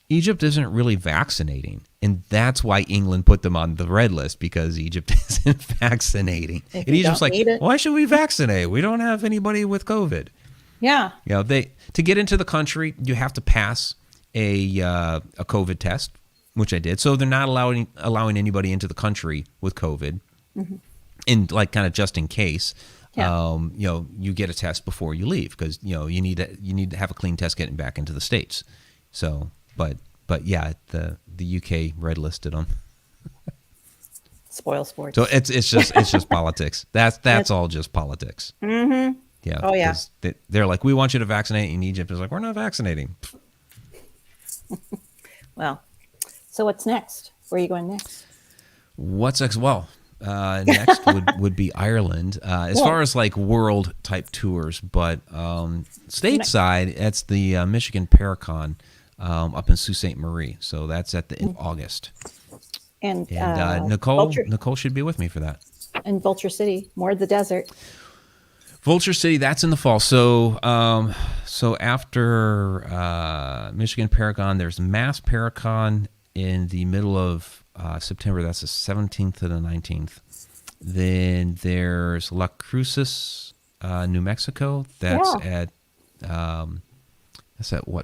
Egypt isn't really vaccinating, and that's why England put them on the red list, because Egypt isn't vaccinating. And Egypt's like, why should we vaccinate? We don't have anybody with COVID. Yeah. To get into the country, you have to pass a COVID test, which I did. So they're not allowing anybody into the country with COVID, and kind of just in case, you get a test before you leave, because you need to have a clean test getting back into the States. So, but yeah, the UK red listed them. Spoil sports. So it's just politics. That's all just politics. Mm-hmm. Yeah. Oh yeah. They're like, we want you to vaccinate, and Egypt is like, we're not vaccinating. Well, so what's next? Where are you going next? What's next? Well, next would be Ireland, as far as like world type tours, but stateside, that's the Michigan Paracon up in Sault Ste. Marie. So that's at the end of August. And Nicole should be with me for that. And Vulture City, more of the desert. Vulture City, that's in the fall. So after Michigan Paracon, there's Mass Paracon in the middle of September. That's the 17th to the 19th. Then there's La Cruces, New Mexico. That's at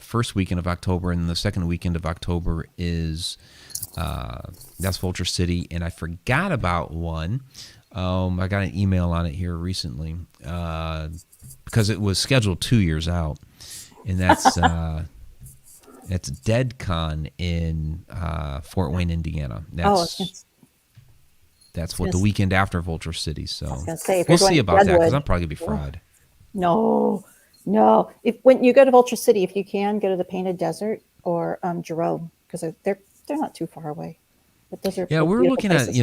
first weekend of October, and the second weekend of October is that's Vulture City. And I forgot about one. I got an email on it here recently because it was scheduled 2 years out, and that's it's DeadCon in Fort Wayne, Indiana. That's the weekend after Vulture City. So we'll see about that, because I'm probably gonna be fried. No. When you go to Vulture City, if you can, go to the Painted Desert or Jerome, because they're not too far away. But those are we're looking places.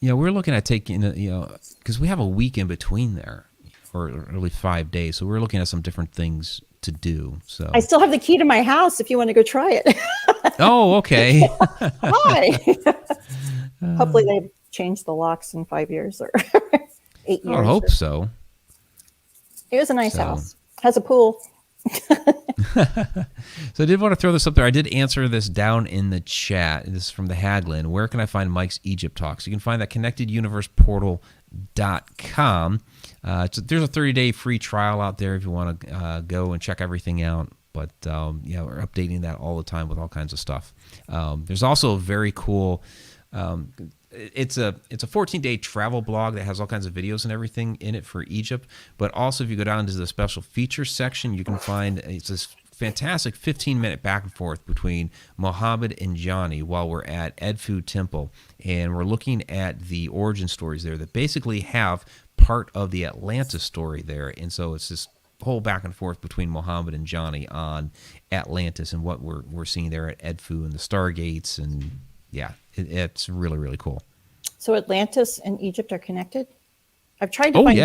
We're looking at taking, because we have a week in between there, or at least 5 days. So we're looking at some different things to do. So I still have the key to my house if you want to go try it. Oh, okay. Hi. Hopefully they've changed the locks in 5 years or 8 years. I hope so. It was a nice house. Has a pool. So I did want to throw this up there. I did answer this down in the chat. This is from the Haglin. Where can I find Mike's Egypt Talks? You can find that connecteduniverseportal.com. There's a 30-day free trial out there if you want to go and check everything out. But we're updating that all the time with all kinds of stuff. There's also a very cool. It's a 14-day travel blog that has all kinds of videos and everything in it for Egypt. But also, if you go down to the special features section, you can find it's this fantastic 15-minute back and forth between Mohammed and Johnny while we're at Edfu Temple, and we're looking at the origin stories there that basically have part of the Atlantis story there. And so it's this whole back and forth between Mohammed and Johnny on Atlantis and what we're seeing there at Edfu and the Stargates, and it's really, really cool. So Atlantis and Egypt are connected? I've tried to find...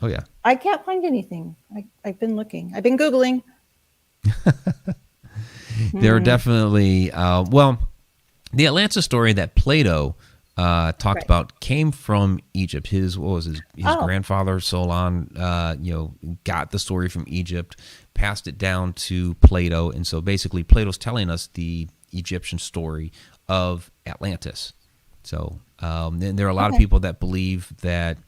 Oh, yeah. I can't find anything. I've been looking. I've been Googling. There are definitely... the Atlantis story that Plato talked about came from Egypt. His grandfather, Solon, got the story from Egypt, passed it down to Plato, and so basically Plato's telling us the Egyptian story of Atlantis. So then there are a lot of people that believe that,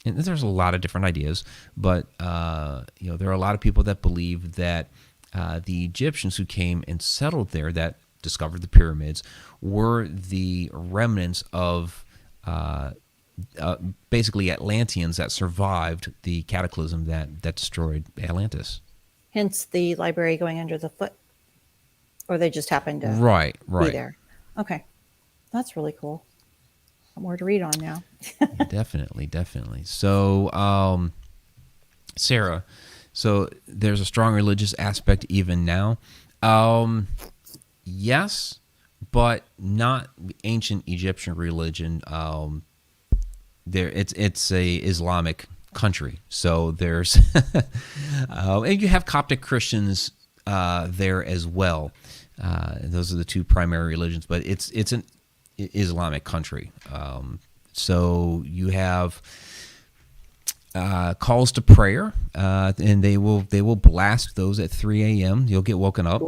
and there's a lot of different ideas, but there are a lot of people that believe that the Egyptians who came and settled there, that discovered the pyramids, were the remnants of basically Atlanteans that survived the cataclysm that destroyed Atlantis. Hence the library going under the foot, or they just happened to Right. be there. Okay, that's really cool. More to read on now. Definitely. So, Sarah, so there's a strong religious aspect even now. Yes, but not ancient Egyptian religion. It's a Islamic country, so there's and you have Coptic Christians there as well. Those are the two primary religions, but it's an Islamic country. So you have calls to prayer, and they will blast those at 3 a.m. You'll get woken up.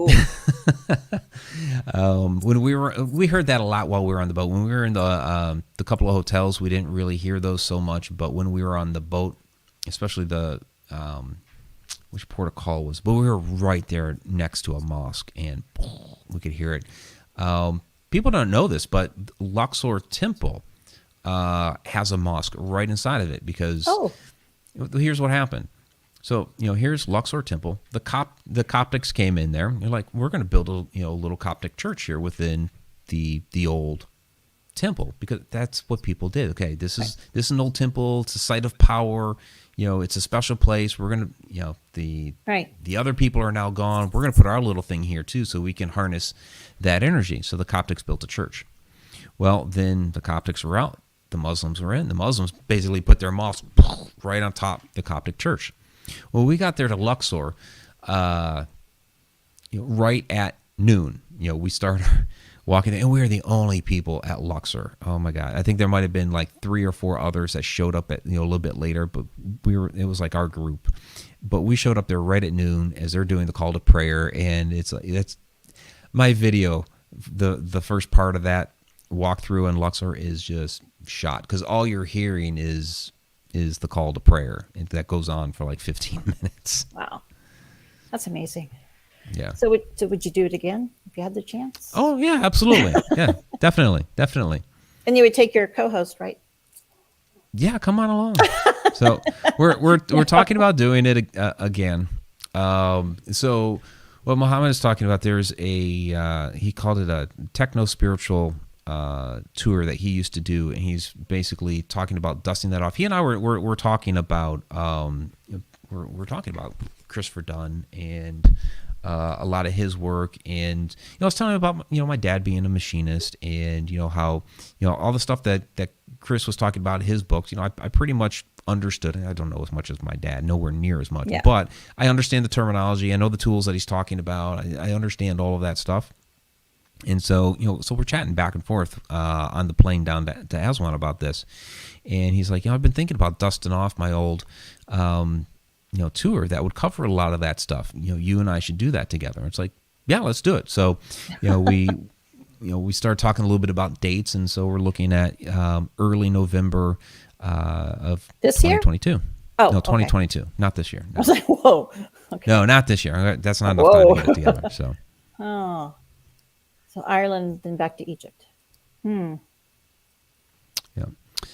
When we heard that a lot while we were on the boat. When we were in the couple of hotels, we didn't really hear those so much. But when we were on the boat, especially the which port of call was, but we were right there next to a mosque, and we could hear it. People don't know this, but Luxor Temple has a mosque right inside of it because here's what happened. So, here's Luxor Temple. The Coptics came in there. They're like, we're going to build a little Coptic church here within the old temple, because that's what people did. Okay, this is an old temple. It's a site of power. It's a special place. We're going to, the other people are now gone. We're going to put our little thing here too, so we can harness that energy. So the Coptics built a church. Well, then the Coptics were out. The Muslims were in. The Muslims basically put their mosque right on top of the Coptic church. Well, we got there to Luxor right at noon. We started walking there, and we were the only people at Luxor. Oh my God! I think there might have been like 3 or 4 others that showed up at a little bit later, but it was like our group. But we showed up there right at noon as they're doing the call to prayer, and that's my video. The first part of that walkthrough in Luxor is just shot, because all you're hearing is the call to prayer, and that goes on for like 15 minutes. Wow, that's amazing. Yeah. So would you do it again if you had the chance? Oh yeah, absolutely. Yeah, definitely. And you would take your co-host, right? Yeah, come on along. So we're talking about doing it again. So what Muhammad is talking about, there's he called it a techno spiritual tour that he used to do, and he's basically talking about dusting that off. He and I we're talking about we're talking about Christopher Dunn and a lot of his work, and I was telling him about my dad being a machinist, and how all the stuff that Chris was talking about in his books. I pretty much understood it. I don't know as much as my dad, nowhere near as much, but I understand the terminology. I know the tools that he's talking about. I understand all of that stuff. And so, so we're chatting back and forth on the plane down to Aswan about this. And he's like, I've been thinking about dusting off my old, tour that would cover a lot of that stuff. You and I should do that together. It's like, yeah, let's do it. So, we started talking a little bit about dates. And so we're looking at early November of this 2022. Year? Oh, no, 2022, not this year. No. I was like, whoa. Okay. No, not this year. That's not enough time to get it together. So. Oh. So Ireland, then back to Egypt. Yeah.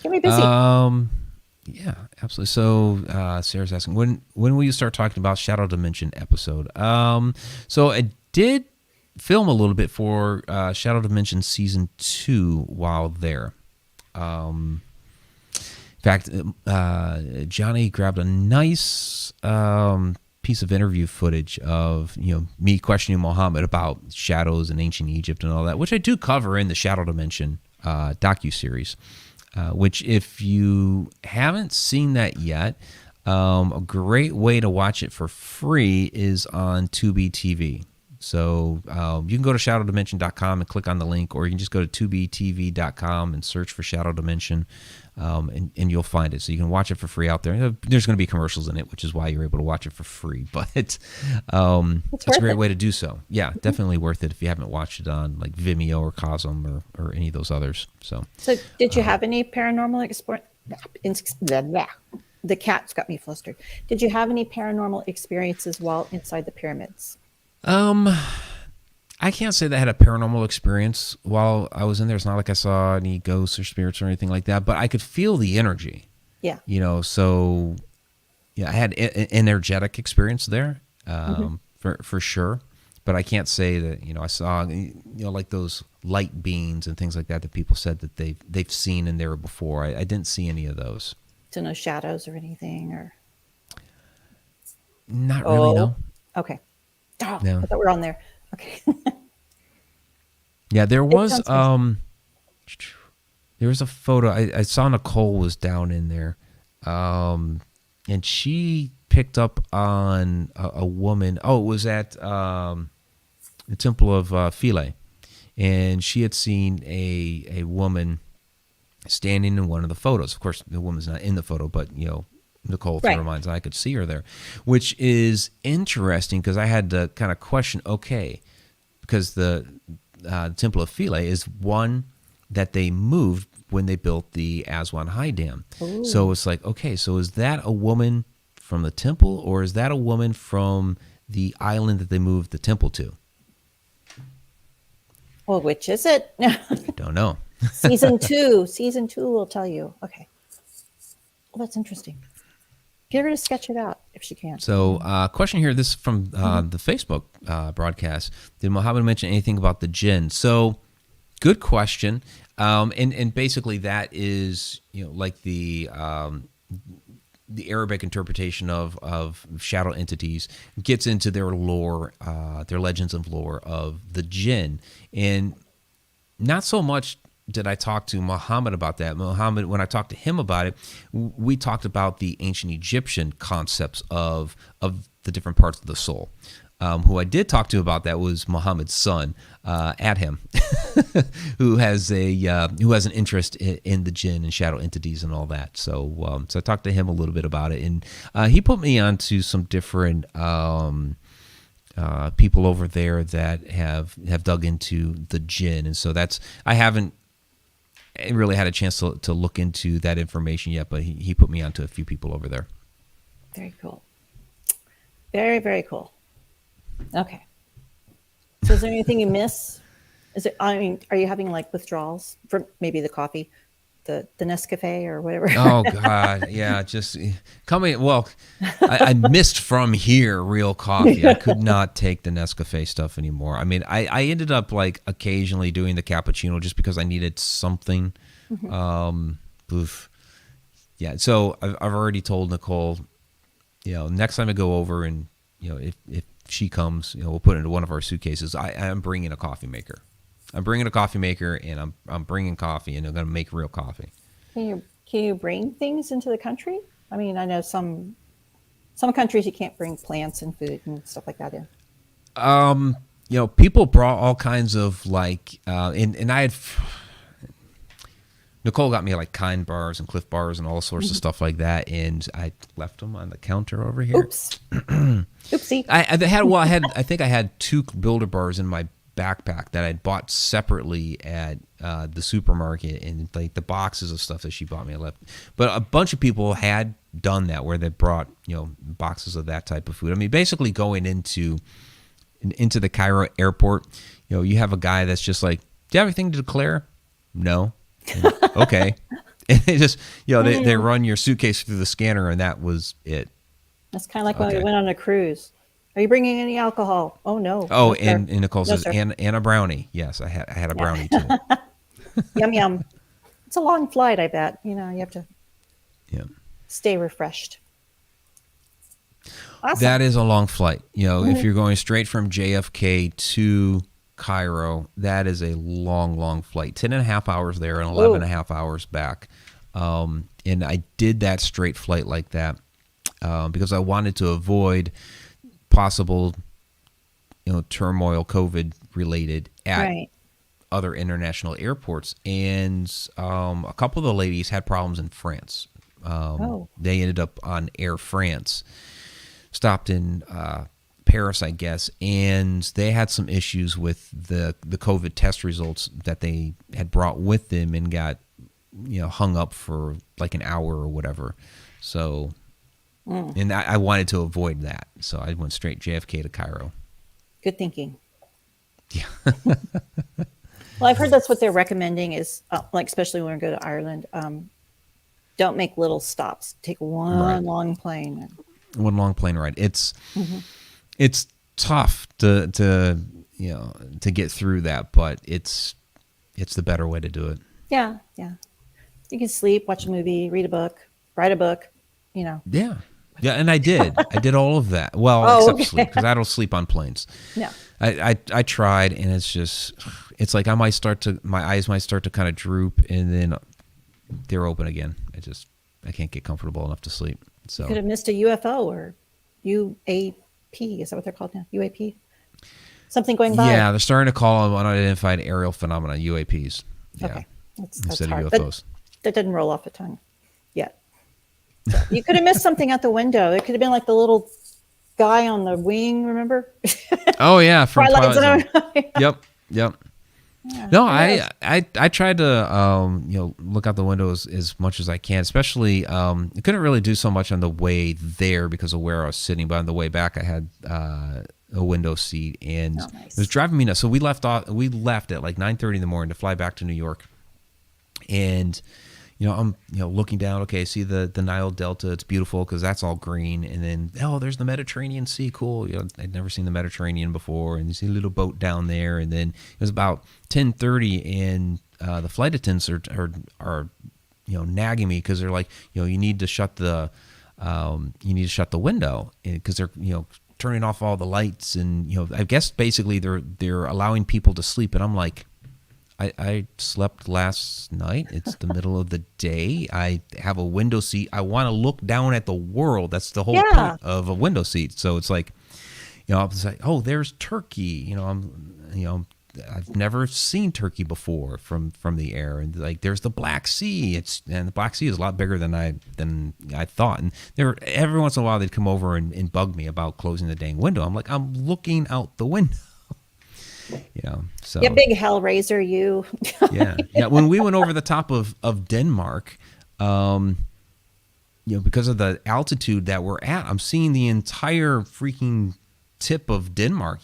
Get me busy. Yeah, absolutely. So Sarah's asking, when will you start talking about Shadow Dimension episode? So I did film a little bit for Shadow Dimension season 2 while there. In fact, Johnny grabbed a nice piece of interview footage of me questioning Muhammad about shadows in ancient Egypt and all that, which I do cover in the Shadow Dimension docu-series, which if you haven't seen that yet, a great way to watch it for free is on Tubi TV. So you can go to shadowdimension.com and click on the link, or you can just go to tubitv.com and search for Shadow Dimension, and you'll find it. So you can watch it for free out there. There's going to be commercials in it, which is why you're able to watch it for free. But it's a great way to do so. Yeah, definitely worth it if you haven't watched it on like Vimeo or Cosm or any of those others. So did you have any paranormal experience? The cat's got me flustered. Did you have any paranormal experiences while inside the pyramids? I can't say that I had a paranormal experience while I was in there. It's not like I saw any ghosts or spirits or anything like that, but I could feel the energy. Yeah. So yeah, I had an energetic experience there, for sure. But I can't say that, I saw, like those light beings and things like that people said that they've seen in there before. I didn't see any of those. So no shadows or anything, or? Not really, no. Okay. Oh, No. I thought we were on there. Okay. Yeah, there was a photo. I saw Nicole was down in there, and she picked up on a woman. Oh, it was at the Temple of Philae, and she had seen a woman standing in one of the photos. Of course, the woman's not in the photo, but Nicole, through her mind's eye, I could see her there, which is interesting because I had to kind of question. Okay, because the Temple of Philae is one that they moved when they built the Aswan High Dam. Ooh. So it's like, okay, so is that a woman from the temple, or is that a woman from the island that they moved the temple to? Well, which is it? I don't know. Season two will tell you. Okay. Well, that's interesting. Get her to sketch it out if she can. So, question here. This is from the Facebook broadcast. Did Muhammad mention anything about the Jinn? So, good question. And basically that is, like the Arabic interpretation of shadow entities gets into their lore, their legends of lore of the Jinn. And not so much did I talk to Muhammad about that. Muhammad, when I talked to him about it, we talked about the ancient Egyptian concepts of the different parts of the soul. Who I did talk to about that was Muhammad's son, Adham, who has an interest in the Jinn and shadow entities and all that. So I talked to him a little bit about it, and he put me onto some different people over there that have dug into the Jinn, and so I haven't really had a chance to look into that information yet, but he put me onto a few people over there. Very cool. Very, very cool. Okay. So is there anything you miss? Are you having like withdrawals from maybe the coffee, the Nescafe or whatever? Oh God. Yeah. Just coming. Well, I missed from here real coffee. I could not take the Nescafe stuff anymore. I mean, I ended up like occasionally doing the cappuccino just because I needed something. Yeah. So I've already told Nicole, next time I go over and, if she comes, we'll put it into one of our suitcases. I'm bringing a coffee maker. I'm bringing a coffee maker, and I'm bringing coffee, and I'm going to make real coffee. Can you bring things into the country? I mean, I know some countries you can't bring plants and food and stuff like that in. People brought all kinds of like, and I had. Nicole got me like Kind bars and Cliff bars and all sorts of stuff like that, and I left them on the counter over here. Oops. Oopsie. I think I had 2 Builder bars in my backpack that I'd bought separately at the supermarket, and like the boxes of stuff that she bought me, I left. But a bunch of people had done that, where they brought boxes of that type of food. I mean, basically going into the Cairo airport, you have a guy that's just like, "Do you have anything to declare?" No. And, okay. And they just they run your suitcase through the scanner, and that was it. That's kind of like when we went on a cruise. Are you bringing any alcohol? Oh no. Oh, and Nicole says, and a brownie. Yes, I had a brownie too. Yum yum. It's a long flight, I bet. You have to stay refreshed. Awesome. That is a long flight. If you're going straight from JFK to Cairo, that is a long, long flight. 10 and a half hours there and 11 and a half hours back. And I did that straight flight like that because I wanted to avoid possible, turmoil, COVID related at other international airports. And a couple of the ladies had problems in France. They ended up on Air France, stopped in Paris, I guess, and they had some issues with the COVID test results that they had brought with them, and got hung up for like an hour or whatever. So, and I wanted to avoid that, so I went straight JFK to Cairo. Good thinking. Yeah. Well, I've heard that's what they're recommending is like, especially when we go to Ireland, don't make little stops. Take one long plane. One long plane ride. It's Mm-hmm. it's tough to get through that, but it's the better way to do it. Yeah, yeah. You can sleep, watch a movie, read a book, write a book, Yeah. Yeah, and I did all of that. Well, except sleep, because I don't sleep on planes. No. I tried, and it's like my eyes might start to kind of droop, and then they're open again. I can't get comfortable enough to sleep. So You could have missed a UFO or UAP. Is that what they're called now? UAP? Something going by. Yeah, they're starting to call them unidentified aerial phenomena, UAPs. Yeah. Okay. That's Instead hard. of UFOs. That didn't roll off the tongue yet. So you could have missed something out the window. It could have been like the little guy on the wing, remember? Oh yeah, from Twilight Zone. Yep. Yeah, No, I tried to look out the windows as much as I can. Especially, I couldn't really do so much on the way there because of where I was sitting. But on the way back, I had a window seat, and it was driving me nuts. So we left at like 9:30 in the morning to fly back to New York, and I'm looking down. Okay, I see the Nile Delta. It's beautiful because that's all green. And then there's the Mediterranean Sea. Cool. I'd never seen the Mediterranean before. And you see a little boat down there. And then it was about 10:30, and the flight attendants are nagging me because they're like, you need to shut the window because they're turning off all the lights, and I guess basically they're allowing people to sleep. And I'm like, I slept last night. It's the middle of the day. I have a window seat. I want to look down at the world. That's the whole point of a window seat. So it's like, I was like, oh, there's Turkey. I've never seen Turkey before from the air, and like there's the Black Sea. And the Black Sea is a lot bigger than I thought. And every once in a while they'd come over and bug me about closing the dang window. I'm like, I'm looking out the window. So big hellraiser, you. yeah. When we went over the top of Denmark, because of the altitude that we're at, I'm seeing the entire freaking tip of Denmark.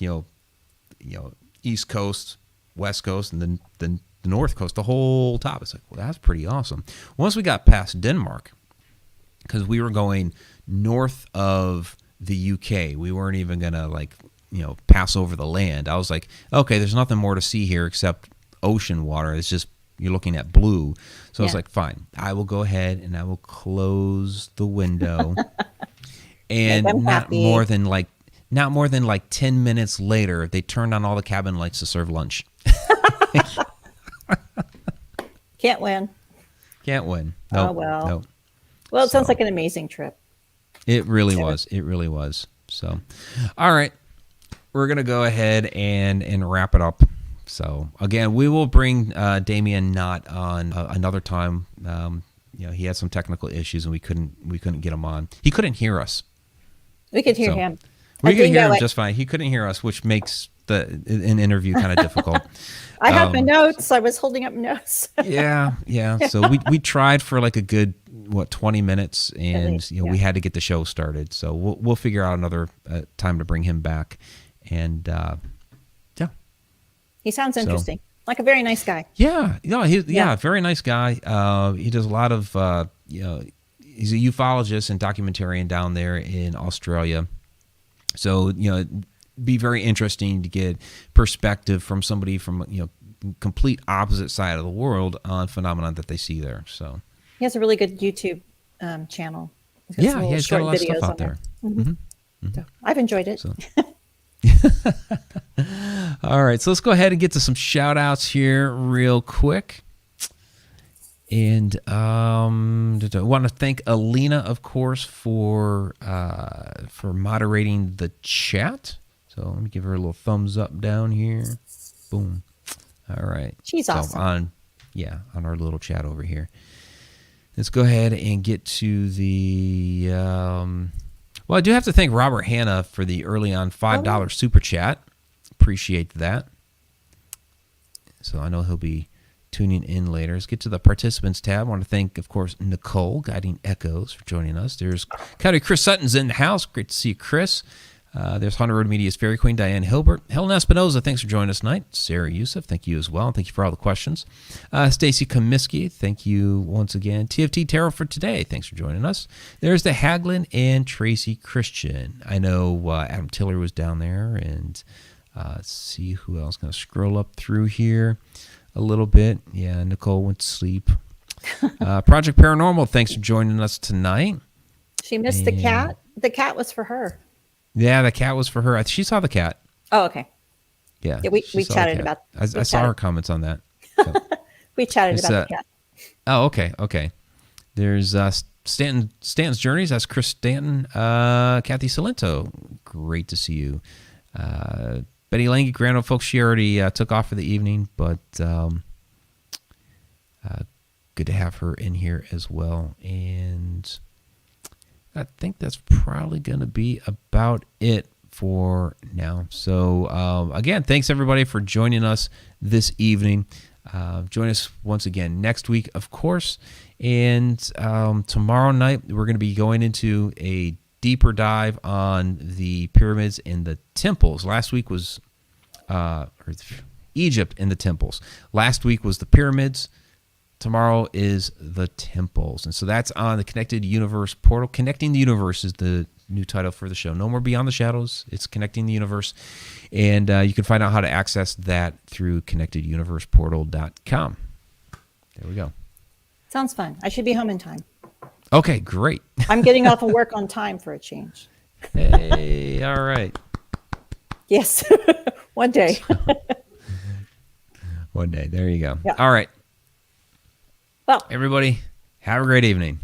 East coast, west coast, and then the north coast, the whole top. It's like, well, that's pretty awesome. Once we got past Denmark, because we were going north of the UK, we weren't even gonna pass over the land. I was like, okay, there's nothing more to see here except ocean water. It's just you're looking at blue. So I was like, fine, I will go ahead and I will close the window. And not more than 10 minutes later, they turned on all the cabin lights to serve lunch. Can't win. Can't win. Nope, oh well. Nope. Well, it sounds like an amazing trip. It really was. It really was. So, all right. We're going to go ahead and wrap it up. So, again, we will bring Damian Knott on another time. He had some technical issues, and we couldn't get him on. He couldn't hear us. We could hear him. We could hear him just fine. He couldn't hear us, which makes an interview kind of difficult. I have my notes. I was holding up notes. Yeah. So we tried for like a good 20 minutes, and we had to get the show started. So we'll figure out another time to bring him back. And he sounds interesting, like a very nice guy. Yeah, very nice guy. He does a lot of he's a ufologist and documentarian down there in Australia. So be very interesting to get perspective from somebody from complete opposite side of the world on phenomena that they see there. So he has a really good YouTube channel. He's got a lot of stuff out there. Mm-hmm. Mm-hmm. So I've enjoyed it. So. All right, so let's go ahead and get to some shout outs here real quick. And I want to thank Alina, of course, for moderating the chat. So let me give her a little thumbs up down here. Boom. All right. She's awesome. On our little chat over here. Let's go ahead and get to the... Well, I do have to thank Robert Hanna for the early on $5 super chat. Appreciate that. So I know he'll be tuning in later. Let's get to the participants tab. I want to thank, of course, Nicole, Guiding Echoes, for joining us. There's County Chris Sutton's in the house. Great to see you, Chris. There's Haunted Road Media's Fairy Queen, Diane Hilbert. Helen Espinoza, thanks for joining us tonight. Sarah Youssef, thank you as well. Thank you for all the questions. Stacy Comiskey, thank you once again. TFT Tarot for today, thanks for joining us. There's the Haglin and Tracy Christian. I know Adam Tiller was down there, and let's see who else. Going to scroll up through here a little bit. Yeah, Nicole went to sleep. Project Paranormal, thanks for joining us tonight. She missed the cat. The cat was for her. Yeah, the cat was for her. She saw the cat. Oh, okay. Yeah, we chatted about. I saw her comments on that. So. We chatted about the cat. Oh, okay. There's Stanton's Journeys. That's Chris Stanton. Kathy Salento. Great to see you. Betty Lange, Grand Old folks. She already took off for the evening, but good to have her in here as well. And I think that's probably going to be about it for now. So, again, thanks everybody for joining us this evening. Join us once again next week, of course. And tomorrow night, we're going to be going into a deeper dive on the pyramids and the temples. Last week was Egypt and the temples. Last week was the pyramids. Tomorrow is the temples. And so that's on the Connected Universe portal. Connecting the Universe is the new title for the show. No more Beyond the Shadows. It's Connecting the Universe. And you can find out how to access that through connecteduniverseportal.com. There we go. Sounds fun. I should be home in time. Okay, great. I'm getting off of work on time for a change. Hey, all right. Yes, one day. One day. There you go. Yeah. All right. Well, everybody, have a great evening.